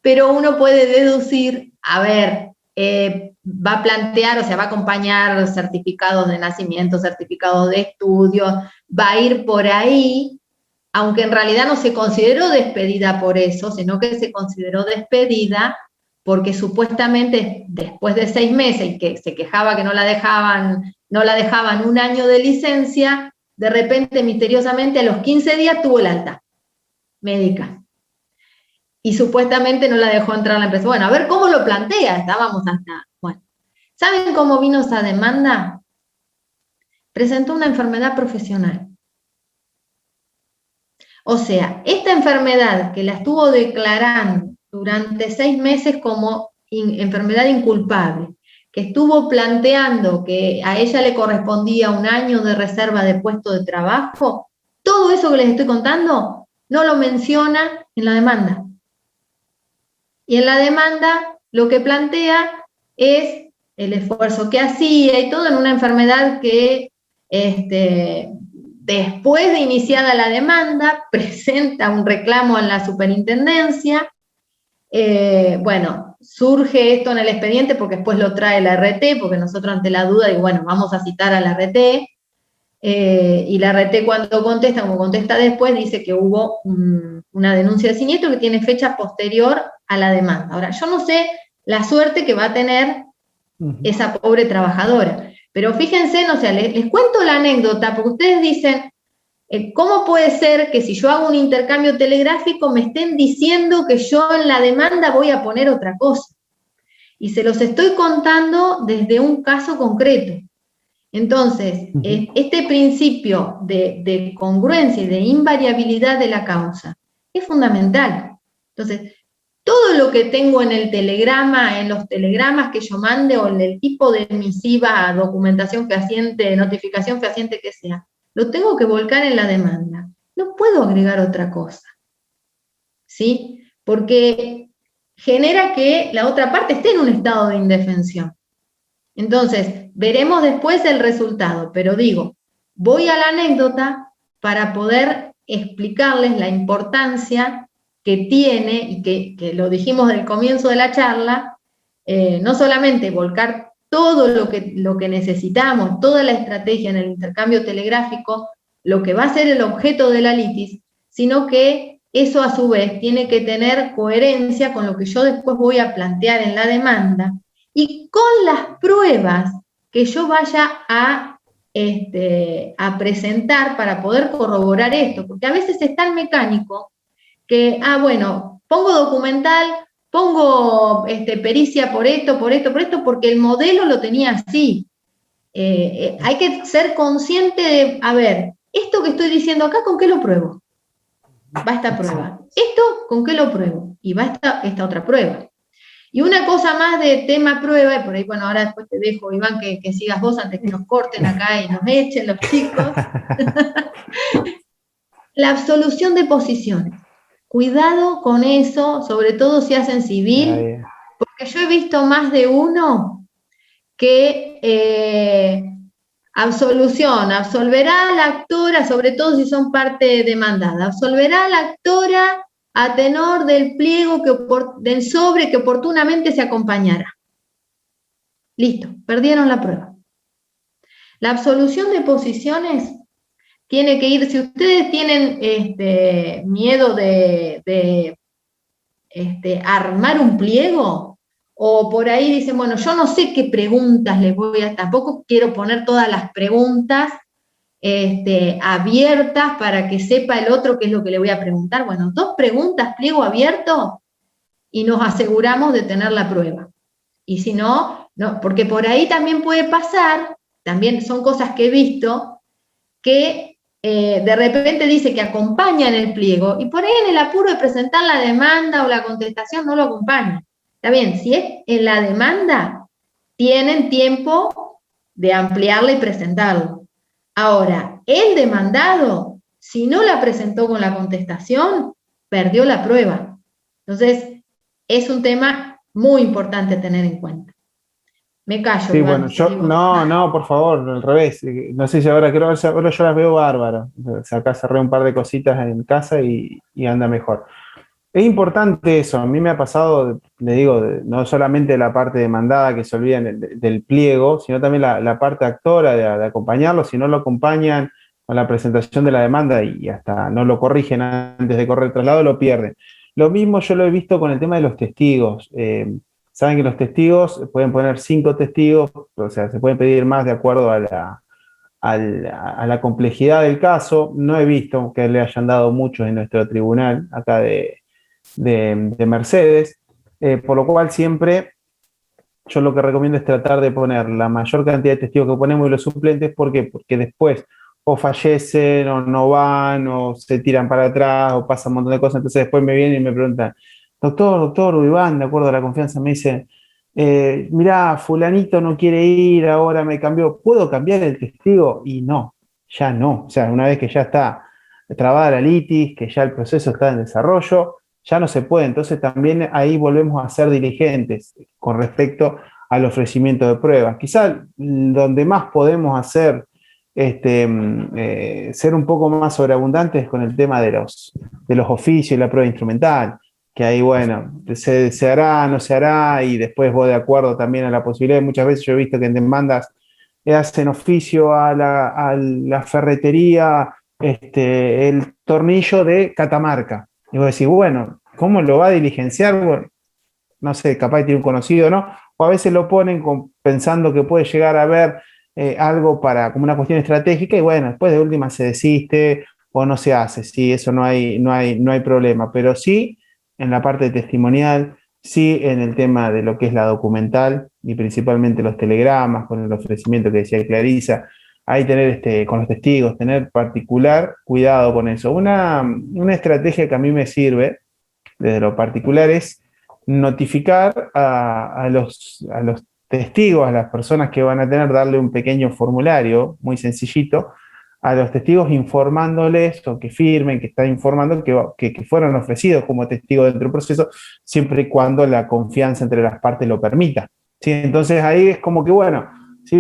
pero uno puede deducir, a ver, va a plantear, o sea, va a acompañar certificados de nacimiento, certificados de estudio, va a ir por ahí, aunque en realidad no se consideró despedida por eso, sino que se consideró despedida porque supuestamente después de 6 meses y que se quejaba que no la dejaban 1 año de licencia, de repente, misteriosamente, a los 15 días tuvo el alta médica. Y supuestamente no la dejó entrar a la empresa. Bueno, a ver cómo lo plantea, estábamos hasta... Bueno, ¿saben cómo vino esa demanda? Presentó una enfermedad profesional. O sea, esta enfermedad que la estuvo declarando durante 6 meses como enfermedad inculpable, que estuvo planteando que a ella le correspondía 1 año de reserva de puesto de trabajo, todo eso que les estoy contando no lo menciona en la demanda. Y en la demanda lo que plantea es el esfuerzo que hacía y todo en una enfermedad que después de iniciada la demanda, presenta un reclamo en la superintendencia. Bueno, surge esto en el expediente porque después lo trae la RT, porque nosotros ante la duda digo, bueno, vamos a citar a la RT, y la RT cuando contesta, como contesta después, dice que hubo una denuncia de siniestro que tiene fecha posterior a la demanda. Ahora, yo no sé la suerte que va a tener esa pobre trabajadora, pero fíjense, no sé, les cuento la anécdota, porque ustedes dicen, ¿cómo puede ser que si yo hago un intercambio telegráfico me estén diciendo que yo en la demanda voy a poner otra cosa? Y se los estoy contando desde un caso concreto. Entonces, este principio de congruencia y de invariabilidad de la causa es fundamental. Entonces, todo lo que tengo en el telegrama, en los telegramas que yo mande, o en el tipo de misiva, documentación fehaciente, notificación fehaciente que sea, lo tengo que volcar en la demanda. No puedo agregar otra cosa, ¿sí? Porque genera que la otra parte esté en un estado de indefensión. Entonces, veremos después el resultado, pero digo, voy a la anécdota para poder explicarles la importancia que tiene, y que lo dijimos del comienzo de la charla, no solamente volcar todo lo que necesitamos, toda la estrategia en el intercambio telegráfico, lo que va a ser el objeto de la litis, sino que eso a su vez tiene que tener coherencia con lo que yo después voy a plantear en la demanda, y con las pruebas que yo vaya a presentar para poder corroborar esto, porque a veces es tan mecánico que, bueno, pongo documental, pongo pericia por esto, porque el modelo lo tenía así. Hay que ser consciente de, a ver, esto que estoy diciendo acá, ¿con qué lo pruebo? Va esta prueba. Esto, ¿con qué lo pruebo? Y va esta otra prueba. Y una cosa más de tema prueba, y por ahí, bueno, ahora después te dejo, Iván, que sigas vos antes que nos corten acá y nos echen los chicos. La absolución de posiciones. Cuidado con eso, sobre todo si hacen civil, porque yo he visto más de uno que absolverá a la actora, sobre todo si son parte demandada, absolverá a la actora a tenor del pliego del sobre que oportunamente se acompañará. Listo, perdieron la prueba. La absolución de posiciones tiene que ir, si ustedes tienen miedo de armar un pliego, o por ahí dicen, bueno, yo no sé qué preguntas les voy a, tampoco quiero poner todas las preguntas abiertas para que sepa el otro qué es lo que le voy a preguntar. Bueno, 2 preguntas, pliego abierto, y nos aseguramos de tener la prueba. Y si no, no, porque por ahí también puede pasar, también son cosas que he visto, que de repente dice que acompañan el pliego, y por ahí en el apuro de presentar la demanda o la contestación no lo acompañan. Está bien, si es en la demanda, tienen tiempo de ampliarla y presentarlo. Ahora, el demandado, si no la presentó con la contestación, perdió la prueba. Entonces, es un tema muy importante tener en cuenta. Me callo. Sí, Iván, bueno, no, por favor, al revés. No sé si ahora yo las veo bárbaras. Acá cerré un par de cositas en casa y anda mejor. Es importante eso, a mí me ha pasado, le digo, no solamente la parte demandada que se olvidan del pliego, sino también la parte actora de acompañarlo. Si no lo acompañan con la presentación de la demanda y hasta no lo corrigen antes de correr el traslado, lo pierden. Lo mismo yo lo he visto con el tema de los testigos. Saben que los testigos pueden poner 5 testigos, o sea, se pueden pedir más de acuerdo a la complejidad del caso. No he visto que le hayan dado muchos en nuestro tribunal, acá de Mercedes, por lo cual siempre yo lo que recomiendo es tratar de poner la mayor cantidad de testigos que ponemos y los suplentes. ¿Por qué? Porque después o fallecen, o no van, o se tiran para atrás, o pasa un montón de cosas. Entonces después me vienen y me preguntan, doctor Iván, de acuerdo a la confianza, me dice, mirá, fulanito no quiere ir, ahora me cambió, ¿puedo cambiar el testigo? Y no, ya no. O sea, una vez que ya está trabada la litis, que ya el proceso está en desarrollo, ya no se puede. Entonces también ahí volvemos a ser diligentes con respecto al ofrecimiento de pruebas. Quizá donde más podemos hacer ser un poco más sobreabundantes con el tema de los oficios y la prueba instrumental, que ahí, bueno, se hará, no se hará, y después vos de acuerdo también a la posibilidad. Muchas veces yo he visto que en demandas hacen oficio a la ferretería, el tornillo de Catamarca. Y vos decís, bueno, ¿cómo lo va a diligenciar? Bueno, no sé, capaz tiene un conocido, ¿no? O a veces lo ponen pensando que puede llegar a haber algo como una cuestión estratégica, y bueno, después de última se desiste o no se hace. Sí, eso no hay problema, pero sí en la parte testimonial, sí en el tema de lo que es la documental y principalmente los telegramas, con el ofrecimiento que decía Clarisa, ahí tener con los testigos, tener particular cuidado con eso. Una estrategia que a mí me sirve desde lo particular es notificar a los testigos, a las personas que van a tener, darle un pequeño formulario muy sencillito a los testigos, informándoles o que firmen, que están informando que fueron ofrecidos como testigos dentro del proceso, siempre y cuando la confianza entre las partes lo permita. ¿Sí? Entonces ahí es como que, bueno, si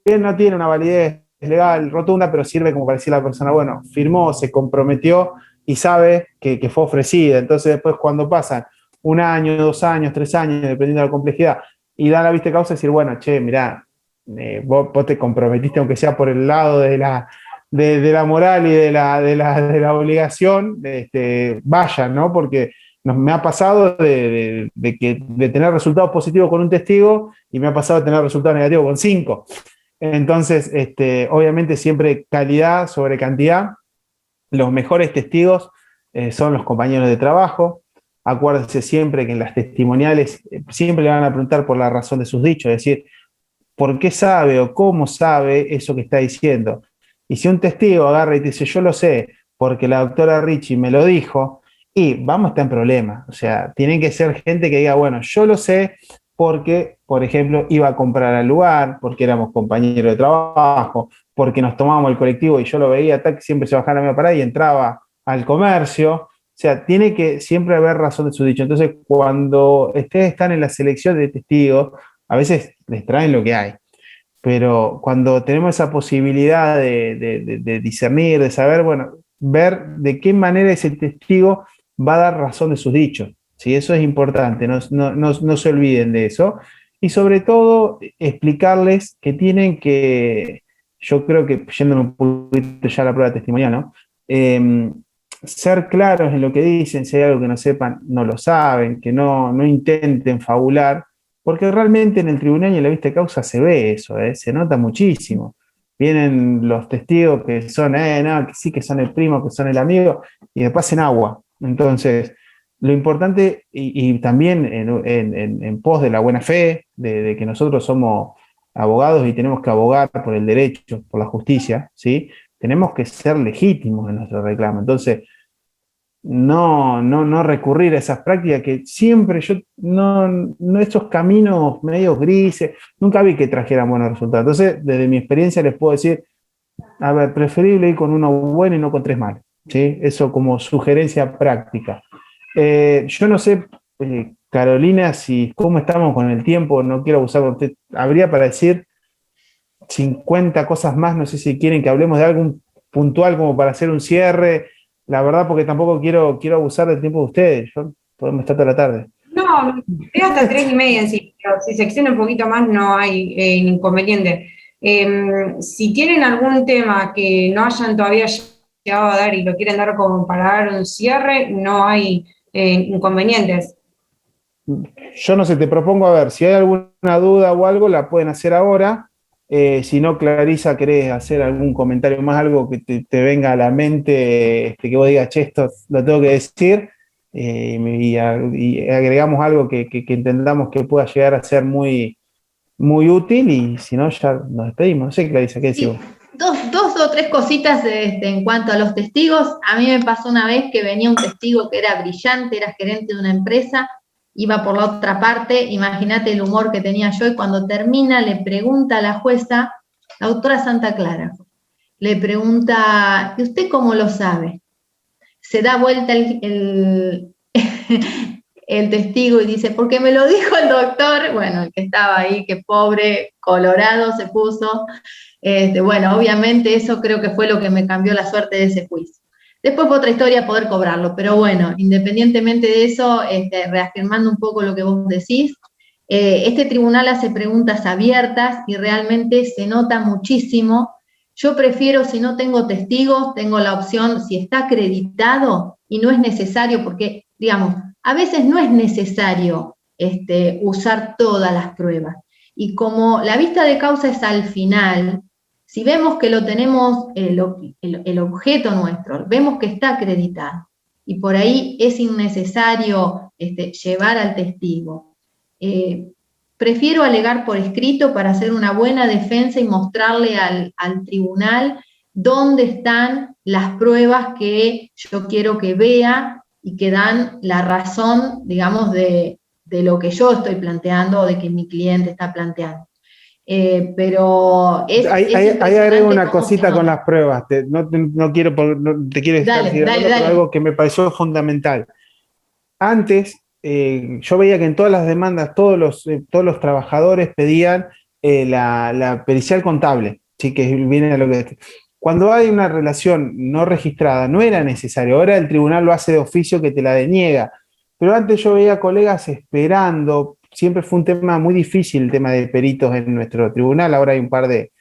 bien no tiene una validez legal rotunda, pero sirve como para decir a la persona, bueno, firmó, se comprometió y sabe que fue ofrecida. Entonces después, cuando pasan 1 año, 2 años, 3 años, dependiendo de la complejidad, y da la vista de causa, decir, bueno, che, mirá, vos te comprometiste, aunque sea por el lado de la moral y de la obligación, vayan, ¿no? Porque me ha pasado de tener resultados positivos con un testigo, y me ha pasado de tener resultados negativos con 5. Entonces, obviamente siempre calidad sobre cantidad. Los mejores testigos son los compañeros de trabajo. Acuérdense siempre que en las testimoniales siempre le van a preguntar por la razón de sus dichos, es decir, ¿por qué sabe o cómo sabe eso que está diciendo? Y si un testigo agarra y dice, yo lo sé porque la doctora Richie me lo dijo, y vamos a estar en problemas. O sea, tienen que ser gente que diga, bueno, yo lo sé porque, por ejemplo, iba a comprar al lugar, porque éramos compañeros de trabajo, porque nos tomábamos el colectivo y yo lo veía, que siempre se bajaba la misma parada y entraba al comercio. O sea, tiene que siempre haber razón de su dicho. Entonces, cuando ustedes están en la selección de testigos, a veces les traen lo que hay. Pero cuando tenemos esa posibilidad de discernir, de saber, bueno, ver de qué manera ese testigo va a dar razón de sus dichos. ¿Sí? Eso es importante, no se olviden de eso. Y sobre todo, explicarles que tienen que, yo creo que yéndome un poquito ya a la prueba testimonial, ¿no? Ser claros en lo que dicen. Si hay algo que no sepan, no lo saben, que no intenten fabular, porque realmente en el tribunal y en la vista de causa se ve eso, se nota muchísimo. Vienen los testigos que son, no, que sí, que son el primo, que son el amigo, y después hacen agua. Entonces, lo importante, y también en pos de la buena fe, de que nosotros somos abogados y tenemos que abogar por el derecho, por la justicia, ¿sí? Tenemos que ser legítimos en nuestro reclamo. Entonces, no recurrir a esas prácticas que siempre estos caminos medio grises, nunca vi que trajeran buenos resultados. Entonces, desde mi experiencia les puedo decir, a ver, preferible ir con uno bueno y no con 3 malos, ¿sí? Eso como sugerencia práctica. Yo no sé, Carolina, cómo estamos con el tiempo, no quiero abusar de usted. Habría para decir 50 cosas más, no sé si quieren que hablemos de algo puntual como para hacer un cierre. La verdad, porque tampoco quiero abusar del tiempo de ustedes. Podemos estar toda la tarde. No, es hasta 3:30 en sí, pero si se extiende un poquito más no hay inconveniente. Si tienen algún tema que no hayan todavía llegado a dar y lo quieren dar como para dar un cierre, no hay inconvenientes. Yo no sé, te propongo, a ver, si hay alguna duda o algo, la pueden hacer ahora. Si no, Clarisa, ¿querés hacer algún comentario más, algo que te venga a la mente, que vos digas, che, esto lo tengo que decir, y agregamos algo que entendamos que pueda llegar a ser muy, muy útil, y si no, ya nos despedimos. No sé, Clarisa, ¿qué decís vos? Dos o tres cositas en cuanto a los testigos. A mí me pasó una vez que venía un testigo que era brillante, era gerente de una empresa, iba por la otra parte, imagínate el humor que tenía yo, y cuando termina le pregunta a la jueza, la doctora Santa Clara, le pregunta, ¿y usted cómo lo sabe? Se da vuelta el testigo y dice, porque me lo dijo el doctor, bueno, el que estaba ahí, que pobre, colorado se puso. Bueno, obviamente eso creo que fue lo que me cambió la suerte de ese juicio. Después fue otra historia poder cobrarlo, pero bueno, independientemente de eso, reafirmando un poco lo que vos decís, este tribunal hace preguntas abiertas y realmente se nota muchísimo. Yo prefiero, si no tengo testigos, tengo la opción, si está acreditado y no es necesario, porque, digamos, a veces no es necesario usar todas las pruebas. Y como la vista de causa es al final, si vemos que lo tenemos, el objeto nuestro, vemos que está acreditado, y por ahí es innecesario llevar al testigo. Prefiero alegar por escrito para hacer una buena defensa y mostrarle al tribunal dónde están las pruebas que yo quiero que vea y que dan la razón, digamos, de lo que yo estoy planteando o de que mi cliente está planteando. Pero ahí agrego una cosita con las pruebas. No quiero te quiero estar dale. Pero algo que me pareció fundamental. Antes, yo veía que en todas las demandas todos los trabajadores pedían la pericial contable, ¿sí? Que viene a lo que... Cuando hay una relación no registrada, no era necesario. Ahora el tribunal lo hace de oficio que te la deniega. Pero antes yo veía colegas esperando. Siempre fue un tema muy difícil el tema de peritos en nuestro tribunal. Ahora hay un par de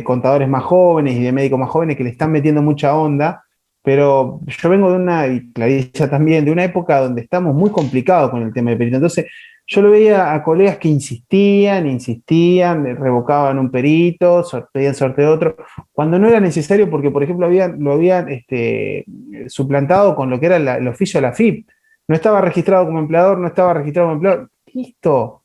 contadores más jóvenes y de médicos más jóvenes que le están metiendo mucha onda. Pero yo vengo de una, y Clarisa también, de una época donde estamos muy complicados con el tema de perito. Entonces, yo lo veía a colegas que insistían, revocaban un perito, pedían sorteo de otro, cuando no era necesario porque, por ejemplo, lo habían suplantado con lo que era el oficio de la FIP. No estaba registrado como empleador, no estaba registrado como empleador. Listo.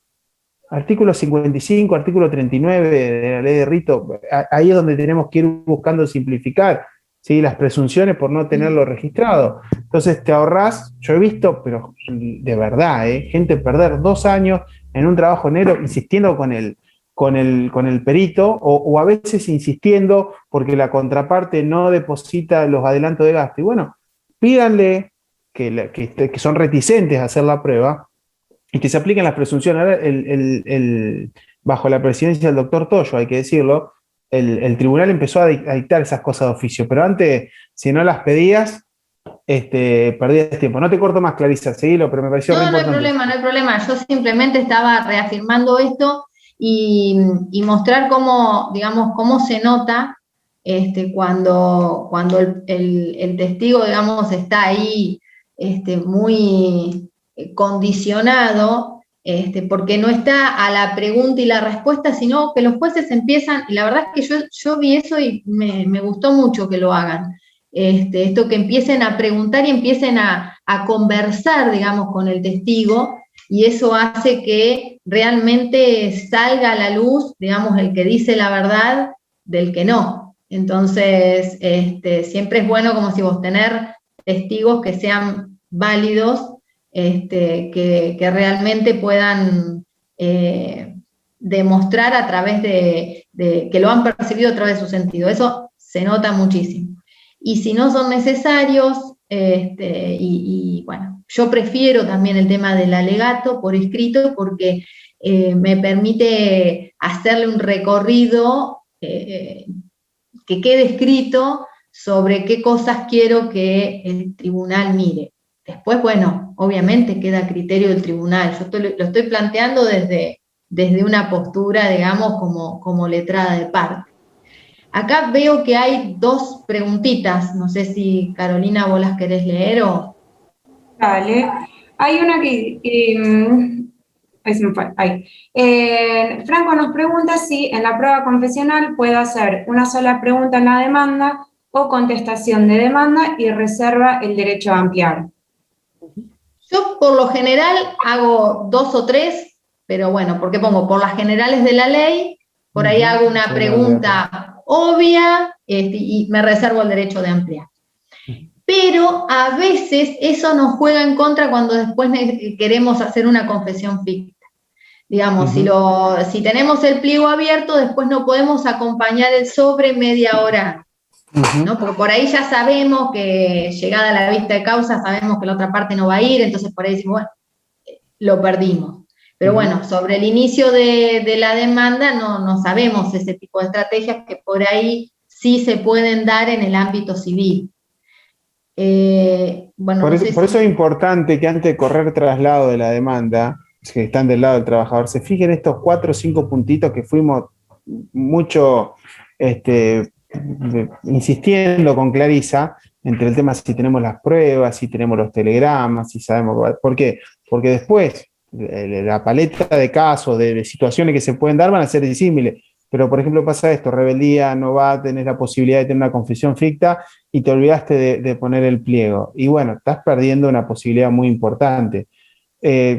Artículo 55, artículo 39 de la ley de rito. Ahí es donde tenemos que ir buscando simplificar, ¿sí? Las presunciones por no tenerlo registrado. Entonces te ahorrás, yo he visto, pero de verdad, gente perder 2 años en un trabajo negro insistiendo con el perito, o a veces insistiendo porque la contraparte no deposita los adelantos de gasto. Y bueno, pídanle que son reticentes a hacer la prueba y que se apliquen las presunciones. Ahora, bajo la presidencia del doctor Toyo, hay que decirlo, el tribunal empezó a dictar esas cosas de oficio, pero antes, si no las pedías, perdías tiempo. No te corto más, Clarisa, seguilo, pero me pareció muy importante. No hay problema. Yo simplemente estaba reafirmando esto y mostrar cómo, digamos, cómo se nota cuando el testigo, digamos, está ahí muy condicionado, porque no está a la pregunta y la respuesta, sino que los jueces empiezan, y la verdad es que yo vi eso y me gustó mucho que lo hagan, esto que empiecen a preguntar y empiecen a conversar, digamos, con el testigo, y eso hace que realmente salga a la luz, digamos, el que dice la verdad del que no. Entonces, siempre es bueno, como si vos tener testigos que sean válidos, que realmente puedan demostrar a través de que lo han percibido a través de su sentido. Eso se nota muchísimo. Y si no son necesarios, bueno, yo prefiero también el tema del alegato por escrito porque me permite hacerle un recorrido que quede escrito sobre qué cosas quiero que el tribunal mire. Después, bueno, obviamente queda a criterio del tribunal. Yo lo estoy planteando desde una postura, digamos, como letrada de parte. Acá veo que hay 2 preguntitas. No sé si, Carolina, vos las querés leer o... Dale. Hay una ahí se me fue. Ahí. Franco nos pregunta si en la prueba confesional puedo hacer una sola pregunta en la demanda o contestación de demanda y reserva el derecho a ampliar. Yo por lo general hago 2 o 3, pero bueno, porque pongo por las generales de la ley, por ahí hago una pregunta obvia y me reservo el derecho de ampliar. Pero a veces eso nos juega en contra cuando después queremos hacer una confesión ficta. Digamos, si tenemos el pliego abierto, después no podemos acompañar el sobre media hora. ¿no? Porque por ahí ya sabemos que llegada la vista de causa, sabemos que la otra parte no va a ir, entonces por ahí decimos, bueno, lo perdimos. Pero bueno, sobre el inicio de la demanda no sabemos ese tipo de estrategias que por ahí sí se pueden dar en el ámbito civil. Bueno, Por eso es importante que antes de correr traslado de la demanda, que están del lado del trabajador, se fijen estos 4 o 5 puntitos que fuimos mucho insistiendo con Clarisa, entre el tema si tenemos las pruebas, si tenemos los telegramas, si sabemos. ¿Por qué? Porque después la paleta de casos, de situaciones que se pueden dar van a ser disímiles. Pero, por ejemplo, pasa esto, rebeldía, no va a tener la posibilidad de tener una confesión ficta y te olvidaste de poner el pliego. Y bueno, estás perdiendo una posibilidad muy importante.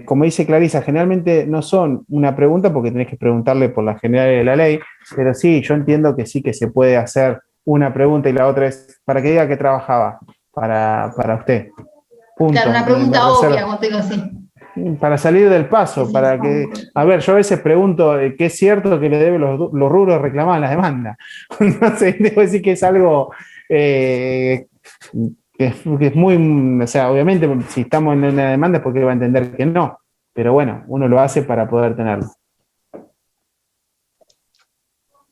Como dice Clarisa, generalmente no son una pregunta porque tenés que preguntarle por la generalidad de la ley, pero sí, yo entiendo que sí que se puede hacer una pregunta y la otra es para que diga que trabajaba para usted. Punto. Claro, una pregunta obvia, como te digo así. Para salir del paso, para que... A ver, yo a veces pregunto qué es cierto que le debe los rubros reclamados en la demanda. No sé, debo decir que es algo que es muy... O sea, obviamente, si estamos en una demanda es porque va a entender que no. Pero bueno, uno lo hace para poder tenerlo.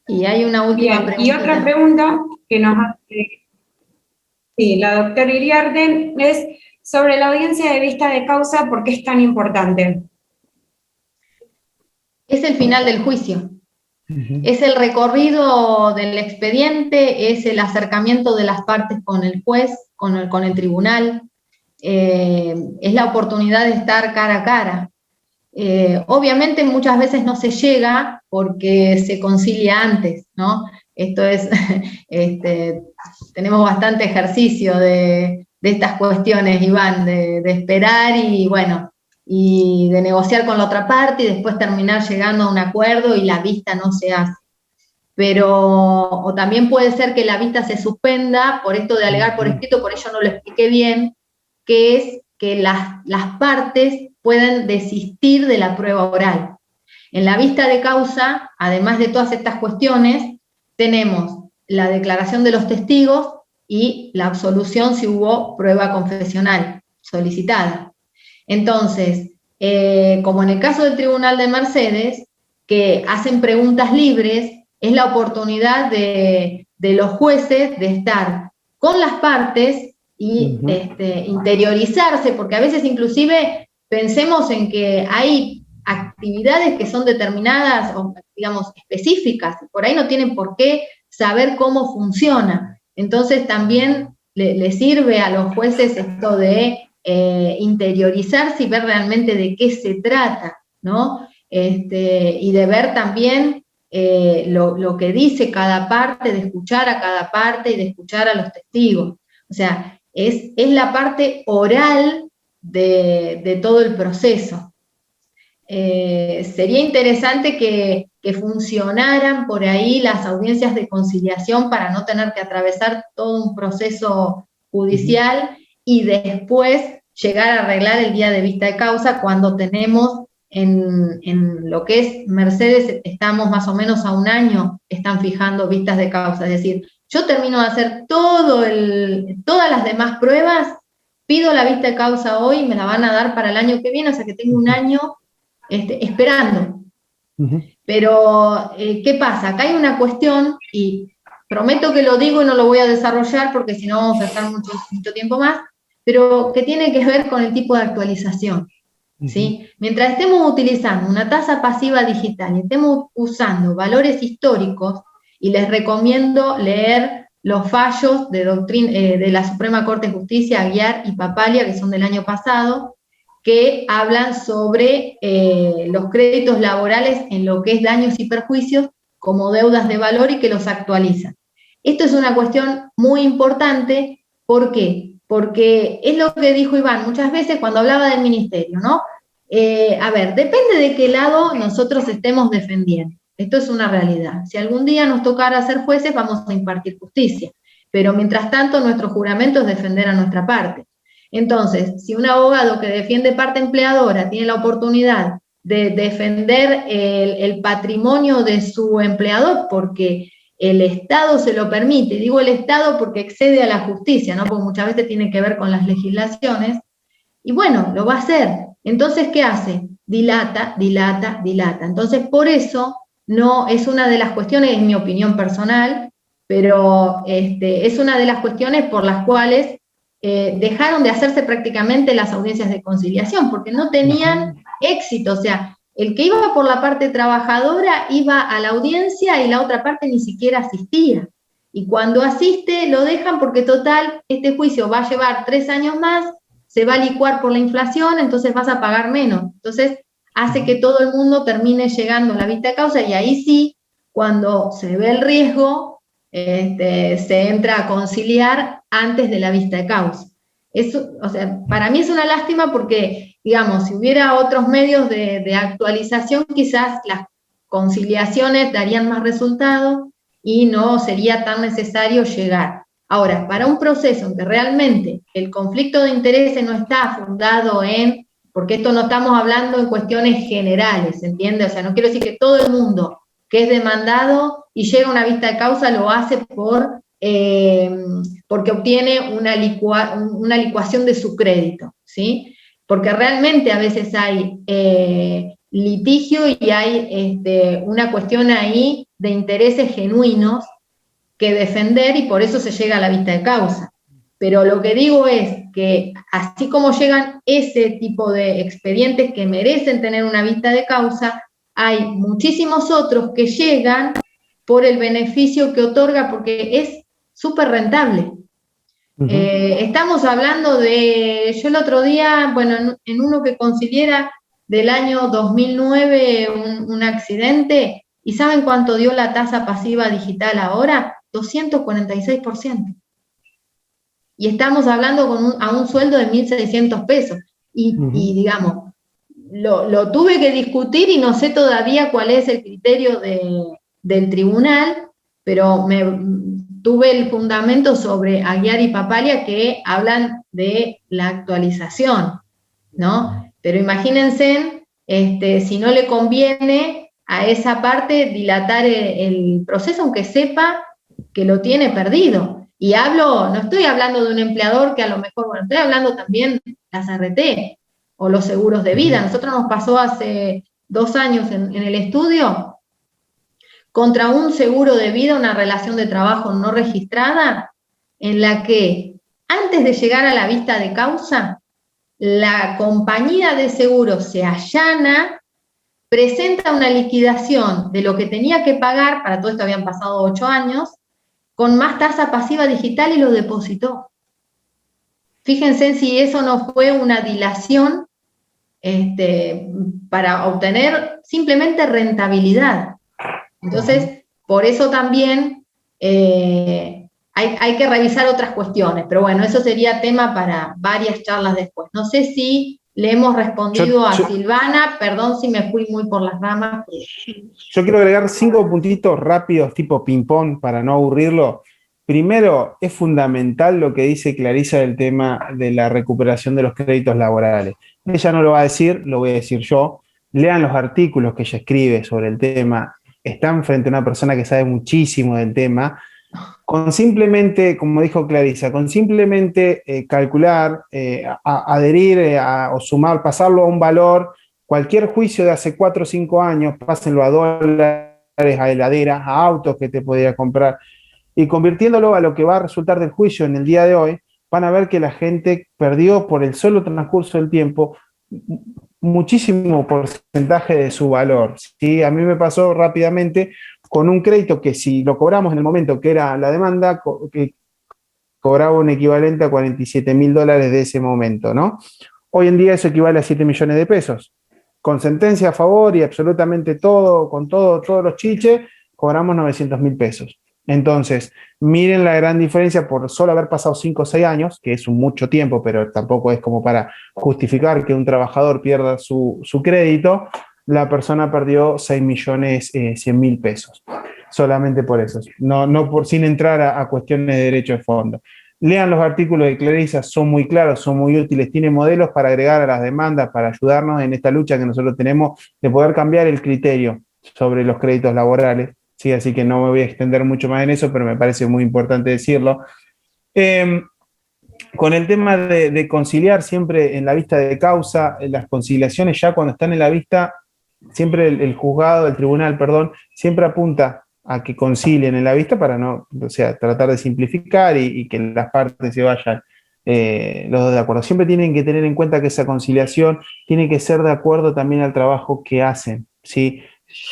Y hay una última pregunta. Y otra pregunta que nos hace la doctora Iriarte es sobre la audiencia de vista de causa, ¿por qué es tan importante? Es el final del juicio. Es el recorrido del expediente, es el acercamiento de las partes con el juez, con el tribunal, es la oportunidad de estar cara a cara. Obviamente muchas veces no se llega porque se concilia antes, ¿no? Esto es, tenemos bastante ejercicio de estas cuestiones, Iván, de esperar y bueno, y de negociar con la otra parte y después terminar llegando a un acuerdo y la vista no se hace. Pero, o también puede ser que la vista se suspenda por esto de alegar por escrito, por ello no lo expliqué bien, que es que las partes pueden desistir de la prueba oral. En la vista de causa, además de todas estas cuestiones, tenemos la declaración de los testigos y la absolución si hubo prueba confesional solicitada. Entonces, como en el caso del Tribunal de Mercedes, que hacen preguntas libres, es la oportunidad de los jueces de estar con las partes y interiorizarse, porque a veces inclusive pensemos en que hay actividades que son determinadas o, digamos, específicas, por ahí no tienen por qué saber cómo funciona. Entonces también le sirve a los jueces esto de interiorizarse y ver realmente de qué se trata, ¿no? Y de ver también lo que dice cada parte, de escuchar a cada parte y de escuchar a los testigos. O sea, es la parte oral de todo el proceso. Sería interesante que funcionaran por ahí las audiencias de conciliación para no tener que atravesar todo un proceso judicial y después llegar a arreglar el día de vista de causa cuando tenemos en lo que es Mercedes, estamos más o menos a un año, están fijando vistas de causa, es decir, yo termino de hacer todas las demás pruebas, pido la vista de causa hoy y me la van a dar para el año que viene, o sea que tengo un año esperando. Pero, ¿qué pasa? Acá hay una cuestión, y prometo que lo digo y no lo voy a desarrollar porque si no vamos a estar mucho tiempo más, pero que tiene que ver con el tipo de actualización. ¿Sí? Mientras estemos utilizando una tasa pasiva digital y estemos usando valores históricos, y les recomiendo leer los fallos de la Suprema Corte de Justicia, Aguiar y Papalia, que son del año pasado, que hablan sobre los créditos laborales en lo que es daños y perjuicios como deudas de valor y que los actualizan. Esto es una cuestión muy importante. ¿Por qué? Porque es lo que dijo Iván muchas veces cuando hablaba del ministerio, ¿no? A ver, depende de qué lado nosotros estemos defendiendo. Esto es una realidad. Si algún día nos tocara ser jueces, vamos a impartir justicia. Pero mientras tanto, nuestro juramento es defender a nuestra parte. Entonces, si un abogado que defiende parte empleadora tiene la oportunidad de defender el patrimonio de su empleador porque el Estado se lo permite, digo el Estado porque excede a la justicia, ¿no? Porque muchas veces tiene que ver con las legislaciones, y bueno, lo va a hacer. Entonces, ¿qué hace? Dilata, dilata, dilata. Entonces, por eso, no es una de las cuestiones, en mi opinión personal, pero es una de las cuestiones por las cuales dejaron de hacerse prácticamente las audiencias de conciliación, porque no tenían éxito. O sea, el que iba por la parte trabajadora iba a la audiencia y la otra parte ni siquiera asistía. Y cuando asiste lo dejan porque total, este juicio va a llevar 3 años más, se va a licuar por la inflación, entonces vas a pagar menos. Entonces hace que todo el mundo termine llegando a la vista de causa, y ahí sí, cuando se ve el riesgo, se entra a conciliar antes de la vista de causa. Eso, o sea, para mí es una lástima porque, digamos, si hubiera otros medios de actualización, quizás las conciliaciones darían más resultados y no sería tan necesario llegar. Ahora, para un proceso en que realmente el conflicto de intereses no está fundado en, porque esto no estamos hablando en cuestiones generales, ¿entiende? O sea, no quiero decir que todo el mundo que es demandado y llega a una vista de causa lo hace porque obtiene una licuación de su crédito, ¿sí? Porque realmente a veces hay litigio y hay una cuestión ahí de intereses genuinos que defender, y por eso se llega a la vista de causa. Pero lo que digo es que así como llegan ese tipo de expedientes que merecen tener una vista de causa, hay muchísimos otros que llegan por el beneficio que otorga, porque es súper rentable. Estamos hablando de, yo el otro día, bueno, en uno que considera del año 2009 un accidente, ¿y saben cuánto dio la tasa pasiva digital ahora? 246%. Y estamos hablando a un sueldo de 1.600 pesos. Y digamos, lo tuve que discutir y no sé todavía cuál es el criterio del tribunal, pero tuve el fundamento sobre Aguiar y Papalia, que hablan de la actualización, ¿no? Pero imagínense, si no le conviene a esa parte dilatar el proceso, aunque sepa que lo tiene perdido. Y no estoy hablando de un empleador que a lo mejor, bueno, estoy hablando también de las ART o los seguros de vida. Nosotros nos pasó hace 2 años en el estudio, contra un seguro de vida, una relación de trabajo no registrada, en la que antes de llegar a la vista de causa, la compañía de seguros se allana, presenta una liquidación de lo que tenía que pagar, para todo esto habían pasado 8 años, con más tasa pasiva digital, y lo depositó. Fíjense si eso no fue una dilación para obtener simplemente rentabilidad. Entonces, por eso también hay que revisar otras cuestiones, pero bueno, eso sería tema para varias charlas después. No sé si le hemos respondido a Silvana, perdón si me fui muy por las ramas. Yo quiero agregar 5 puntitos rápidos, tipo ping-pong, para no aburrirlo. Primero, es fundamental lo que dice Clarisa del tema de la recuperación de los créditos laborales. Ella no lo va a decir, lo voy a decir yo. Lean los artículos que ella escribe sobre el tema. Están frente a una persona que sabe muchísimo del tema. Con simplemente, como dijo Clarisa, con simplemente calcular, adherir o sumar, pasarlo a un valor, cualquier juicio de hace 4 o 5 años, pásenlo a dólares, a heladeras, a autos que te podía comprar, y convirtiéndolo a lo que va a resultar del juicio en el día de hoy, van a ver que la gente perdió por el solo transcurso del tiempo muchísimo porcentaje de su valor, ¿sí? A mí me pasó rápidamente con un crédito que, si lo cobramos en el momento que era la demanda, que cobraba un equivalente a $47.000 de ese momento, ¿no? Hoy en día eso equivale a 7 millones de pesos. Con sentencia a favor y absolutamente todo, con todos los chiches, cobramos 900.000 pesos. Entonces, miren la gran diferencia por solo haber pasado 5 o 6 años, que es mucho tiempo, pero tampoco es como para justificar que un trabajador pierda su crédito. La persona perdió 6.100.000 pesos, solamente por eso, sin entrar a cuestiones de derecho de fondo. Lean los artículos de Clarisa, son muy claros, son muy útiles, tiene modelos para agregar a las demandas, para ayudarnos en esta lucha que nosotros tenemos de poder cambiar el criterio sobre los créditos laborales, ¿sí? Así que no me voy a extender mucho más en eso, pero me parece muy importante decirlo. Con el tema de conciliar siempre en la vista de causa, las conciliaciones ya cuando están en la vista, siempre el juzgado, el tribunal, perdón, siempre apunta a que concilien en la vista para no, o sea, tratar de simplificar y que las partes se vayan los dos de acuerdo. Siempre tienen que tener en cuenta que esa conciliación tiene que ser de acuerdo también al trabajo que hacen, ¿sí?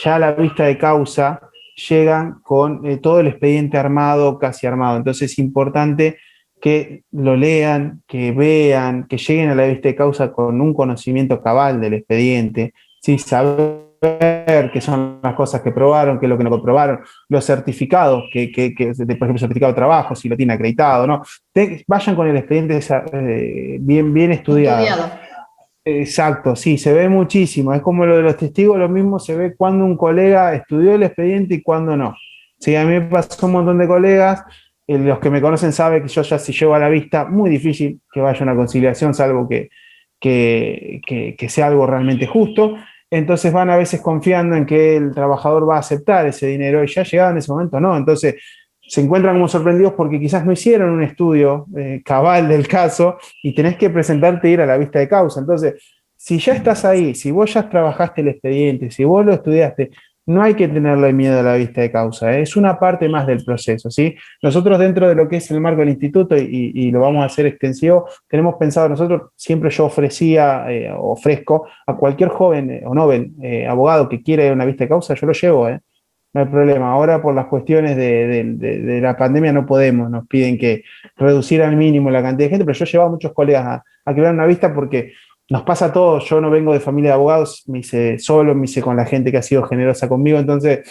Ya a la vista de causa llegan con todo el expediente armado, casi armado. Entonces es importante que lo lean, que vean, que lleguen a la vista de causa con un conocimiento cabal del expediente, ¿sí? Saber qué son las cosas que probaron, qué es lo que no comprobaron, los certificados, por ejemplo, certificado de trabajo, si lo tiene acreditado, ¿no? Vayan con el expediente bien estudiado. Exacto, sí, se ve muchísimo. Es como lo de los testigos, lo mismo se ve cuando un colega estudió el expediente y cuando no. Sí, a mí me pasó un montón de colegas, los que me conocen saben que yo ya si llego a la vista, muy difícil que vaya a una conciliación, salvo que sea algo realmente justo. Entonces van a veces confiando en que el trabajador va a aceptar ese dinero y ya llegado en ese momento no. Entonces se encuentran como sorprendidos porque quizás no hicieron un estudio cabal del caso y tenés que presentarte e ir a la vista de causa. Entonces, si ya estás ahí, si vos ya trabajaste el expediente, si vos lo estudiaste, no hay que tenerle miedo a la vista de causa, es una parte más del proceso, ¿sí? Nosotros dentro de lo que es el marco del instituto, y lo vamos a hacer extensivo, tenemos pensado nosotros, siempre yo ofrezco a cualquier joven o noven abogado que quiera ir a una vista de causa, yo lo llevo, no hay problema. Ahora por las cuestiones de la pandemia no podemos, nos piden que reducir al mínimo la cantidad de gente, pero yo he llevado a muchos colegas a que vean una vista porque nos pasa a todos. Yo no vengo de familia de abogados, me hice solo, me hice con la gente que ha sido generosa conmigo, entonces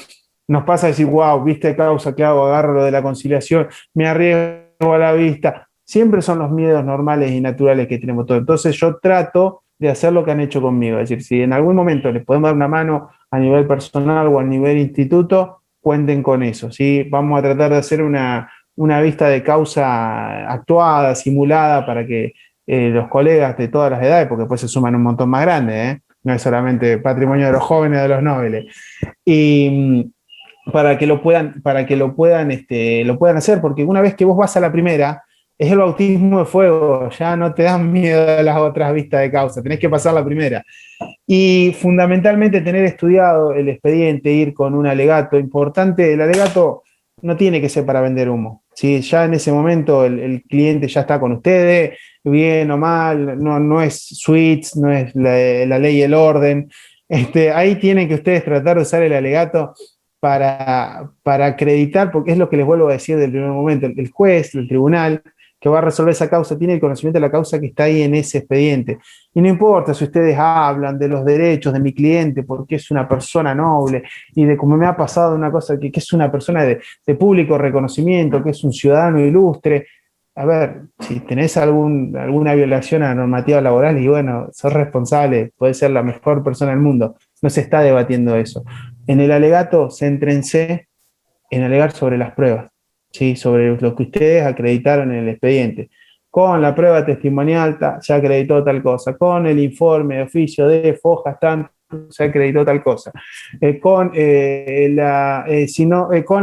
nos pasa a decir, wow, vista de causa, ¿qué hago? Agarro lo de la conciliación, me arriesgo a la vista. Siempre son los miedos normales y naturales que tenemos todos. Entonces yo trato de hacer lo que han hecho conmigo, es decir, si en algún momento les podemos dar una mano a nivel personal o a nivel instituto, cuenten con eso, ¿sí? Vamos a tratar de hacer una vista de causa actuada, simulada, para que los colegas de todas las edades, porque después se suman un montón más grandes, no es solamente patrimonio de los jóvenes, de los nobles, y para que lo puedan hacer, porque una vez que vos vas a la primera, es el bautismo de fuego, ya no te dan miedo a las otras vistas de causa, tenés que pasar la primera. Y fundamentalmente tener estudiado el expediente, ir con un alegato importante. El alegato no tiene que ser para vender humo. ¿Sí? Ya en ese momento el cliente ya está con ustedes, bien o mal, no es suites, no es la ley y el orden. Ahí tienen que ustedes tratar de usar el alegato para acreditar, porque es lo que les vuelvo a decir del primer momento, el juez, el tribunal que va a resolver esa causa, tiene el conocimiento de la causa que está ahí en ese expediente. Y no importa si ustedes hablan de los derechos de mi cliente, porque es una persona noble, y de cómo me ha pasado una cosa, que es una persona de público reconocimiento, que es un ciudadano ilustre. A ver, si tenés alguna violación a la normativa laboral, y bueno, sos responsable, podés ser la mejor persona del mundo. No se está debatiendo eso. En el alegato, céntrense en alegar sobre las pruebas. ¿Sí? Sobre lo que ustedes acreditaron en el expediente. Con la prueba testimonial se acreditó tal cosa, con el informe de oficio de Fojas tanto se acreditó tal cosa, con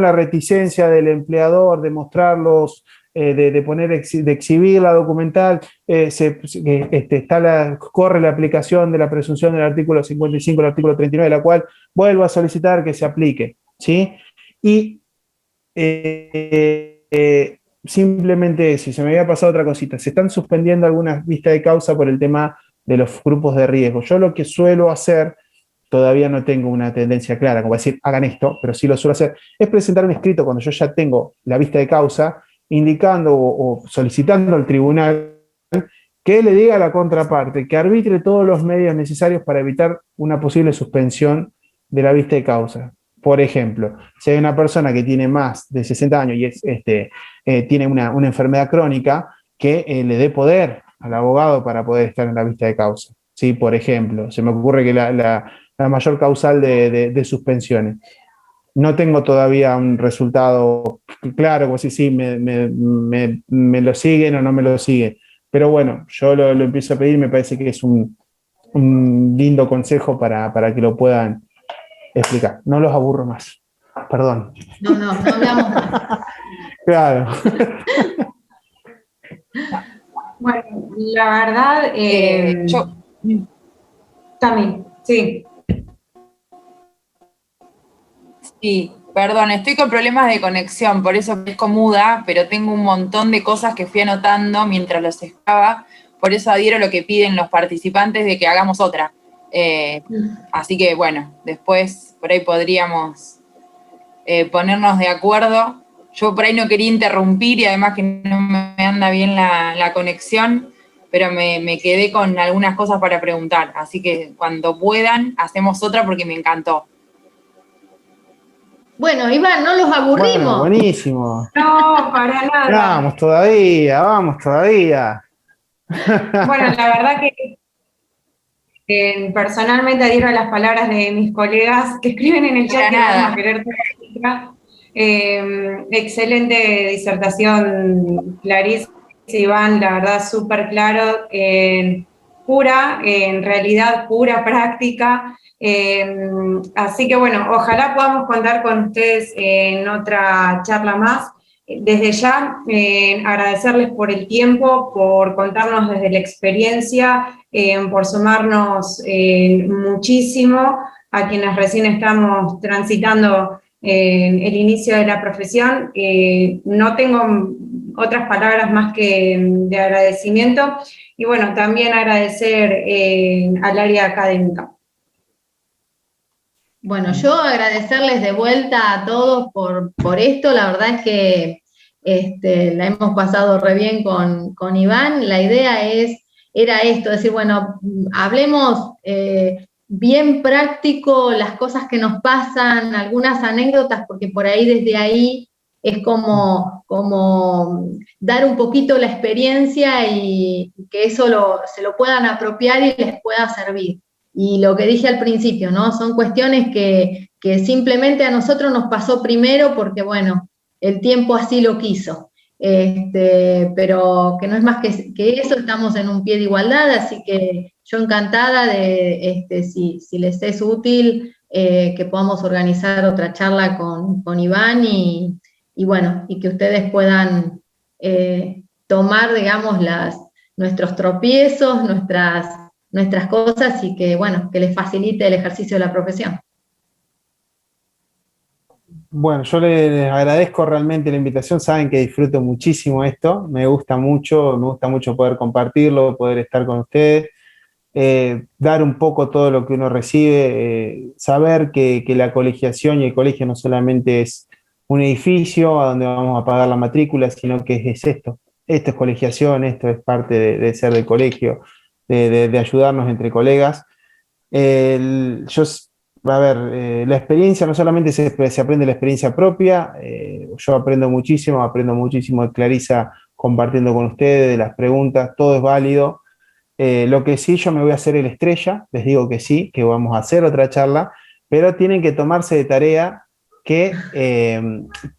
la reticencia del empleador de mostrarlos, de exhibir la documental, corre la aplicación de la presunción del artículo 55 al artículo 39, la cual vuelvo a solicitar que se aplique, ¿sí? Y simplemente, si se me había pasado otra cosita, se están suspendiendo algunas vistas de causa por el tema de los grupos de riesgo. Yo lo que suelo hacer, todavía no tengo una tendencia clara, como decir, hagan esto, pero sí lo suelo hacer, es presentar un escrito cuando yo ya tengo la vista de causa, indicando o solicitando al tribunal que le diga a la contraparte que arbitre todos los medios necesarios para evitar una posible suspensión de la vista de causa. Por ejemplo, si hay una persona que tiene más de 60 años y tiene una enfermedad crónica, que le dé poder al abogado para poder estar en la vista de causa. ¿Sí? Por ejemplo, se me ocurre que la mayor causal de suspensiones. No tengo todavía un resultado claro, como si me lo siguen o no me lo siguen. Pero bueno, yo lo empiezo a pedir, me parece que es un lindo consejo para que lo puedan explicar. No los aburro más. perdón. No hablamos más. Claro. Bueno, la verdad, Yo, también, sí. sí, perdón, estoy con problemas de conexión, por eso parezco muda, pero tengo un montón de cosas que fui anotando mientras los escuchaba, por eso adhiero a lo que piden los participantes de que hagamos otra. Así que bueno, después por ahí podríamos ponernos de acuerdo. Yo por ahí no quería interrumpir y además que no me anda bien la conexión, pero me quedé con algunas cosas para preguntar, así que cuando puedan hacemos otra porque me encantó. Bueno, Iván, no los aburrimos. Bueno, buenísimo. No, para nada. Vamos todavía, vamos todavía. Bueno, la verdad que personalmente adhiero a las palabras de mis colegas que escriben en el chat Para que nada. vamos a querer tener. Excelente disertación, Clarice, Iván, la verdad súper claro, pura, en realidad pura práctica. Así que bueno, ojalá podamos contar con ustedes en otra charla más. Desde ya, agradecerles por el tiempo, por contarnos desde la experiencia, por sumarnos muchísimo a quienes recién estamos transitando el inicio de la profesión. No tengo otras palabras más que de agradecimiento y bueno, también agradecer al área académica. Bueno, yo agradecerles de vuelta a todos por esto, la verdad es que la hemos pasado re bien con Iván, la idea era esto, decir, bueno, hablemos bien práctico las cosas que nos pasan, algunas anécdotas, porque por ahí desde ahí es como dar un poquito la experiencia y que eso se lo puedan apropiar y les pueda servir. Y lo que dije al principio, ¿no? Son cuestiones que simplemente a nosotros nos pasó primero porque, bueno, el tiempo así lo quiso. Pero que no es más que eso, estamos en un pie de igualdad, así que yo encantada de, si les es útil, que podamos organizar otra charla con Iván y bueno, y que ustedes puedan tomar, digamos, nuestros tropiezos, nuestras cosas y que, bueno, que les facilite el ejercicio de la profesión. Bueno, yo les agradezco realmente la invitación, saben que disfruto muchísimo esto, me gusta mucho poder compartirlo, poder estar con ustedes, dar un poco todo lo que uno recibe, saber que la colegiación y el colegio no solamente es un edificio a donde vamos a pagar la matrícula, sino que es esto es colegiación, esto es parte de ser del colegio, de ayudarnos entre colegas. A ver, la experiencia no solamente se aprende la experiencia propia, yo aprendo muchísimo de Clarisa compartiendo con ustedes, de las preguntas, todo es válido. Lo que sí, yo me voy a hacer el estrella, les digo que sí, que vamos a hacer otra charla, pero tienen que tomarse de tarea que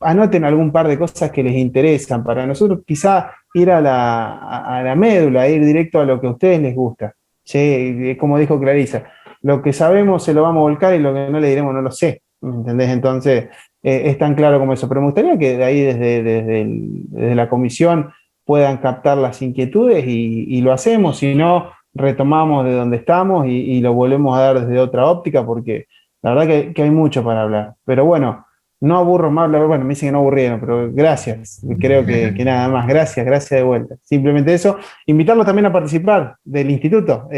anoten algún par de cosas que les interesan. Para nosotros quizá ir a la médula, ir directo a lo que a ustedes les gusta. ¿Sí? Como dijo Clarisa, lo que sabemos se lo vamos a volcar y lo que no le diremos no lo sé, ¿me entendés? Entonces, es tan claro como eso. Pero me gustaría que de ahí, desde la comisión, puedan captar las inquietudes y lo hacemos, si no, retomamos de donde estamos y lo volvemos a dar desde otra óptica, porque la verdad que hay mucho para hablar. Pero bueno, no aburro más, bueno, me dicen que no aburrieron, pero gracias, creo que nada más, gracias de vuelta. Simplemente eso, invitarlos también a participar del instituto.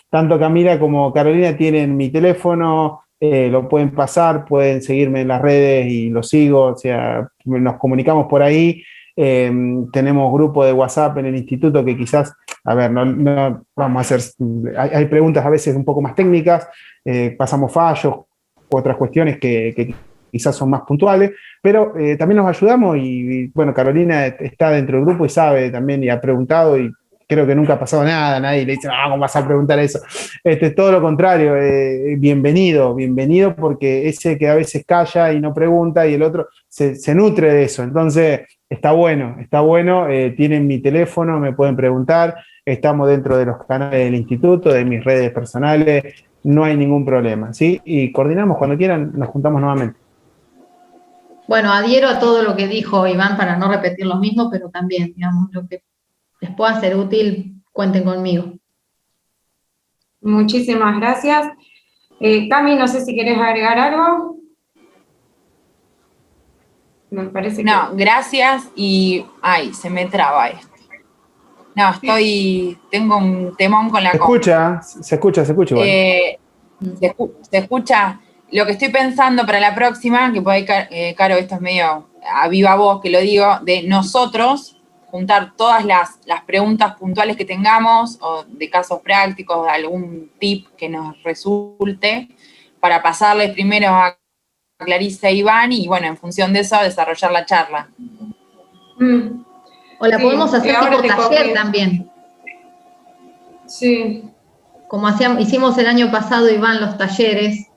Tanto Camila como Carolina tienen mi teléfono, lo pueden pasar, pueden seguirme en las redes y lo sigo, o sea, nos comunicamos por ahí. Tenemos grupo de WhatsApp en el instituto que quizás, a ver, no vamos a hacer, hay preguntas a veces un poco más técnicas, pasamos fallos, otras cuestiones que quizás son más puntuales, pero también nos ayudamos y bueno, Carolina está dentro del grupo y sabe también y ha preguntado y creo que nunca ha pasado nada, nadie le dice, no, ¿cómo vas a preguntar eso? Todo lo contrario, bienvenido porque ese que a veces calla y no pregunta y el otro se nutre de eso, entonces está bueno, tienen mi teléfono, me pueden preguntar, estamos dentro de los canales del instituto, de mis redes personales, no hay ningún problema, ¿sí? Y coordinamos cuando quieran, nos juntamos nuevamente. Bueno, adhiero a todo lo que dijo Iván para no repetir lo mismo, pero también, digamos, lo que les pueda ser útil, cuenten conmigo. Muchísimas gracias. Cami, no sé si querés agregar algo. Me parece que... No, gracias y... Ay, se me traba esto. No, tengo un temón con la Se escucha igual. Se escucha. Lo que estoy pensando para la próxima, que por ahí, Caro, esto es medio a viva voz que lo digo, de nosotros juntar todas las preguntas puntuales que tengamos, o de casos prácticos, de algún tip que nos resulte, para pasarles primero a Clarisa e Iván, y bueno, en función de eso, desarrollar la charla. O la podemos hacer ahora tipo taller también. Sí. Como hicimos el año pasado, Iván, los talleres,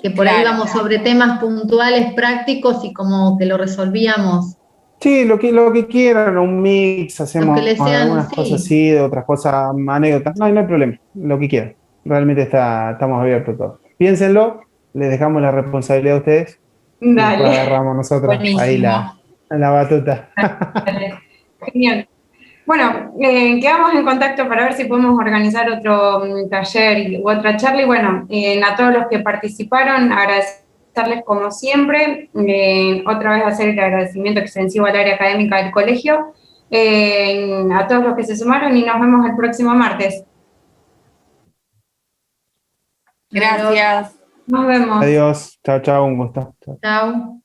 que por ahí íbamos sobre temas puntuales, prácticos, y como que lo resolvíamos. Sí, lo que quieran, un mix, hacemos algunas cosas así, de otras cosas, anécdotas. No hay problema, lo que quieran. Realmente estamos abiertos a todo. Piénsenlo, les dejamos la responsabilidad a ustedes. Dale. Y después agarramos nosotros ahí la batuta. Dale. Genial. Bueno, quedamos en contacto para ver si podemos organizar otro taller u otra charla. Y bueno, a todos los que participaron, agradecerles como siempre. Otra vez hacer el agradecimiento extensivo al área académica del colegio. A todos los que se sumaron y nos vemos el próximo martes. Gracias. Nos vemos. Adiós. Chao, un gusto. Chao.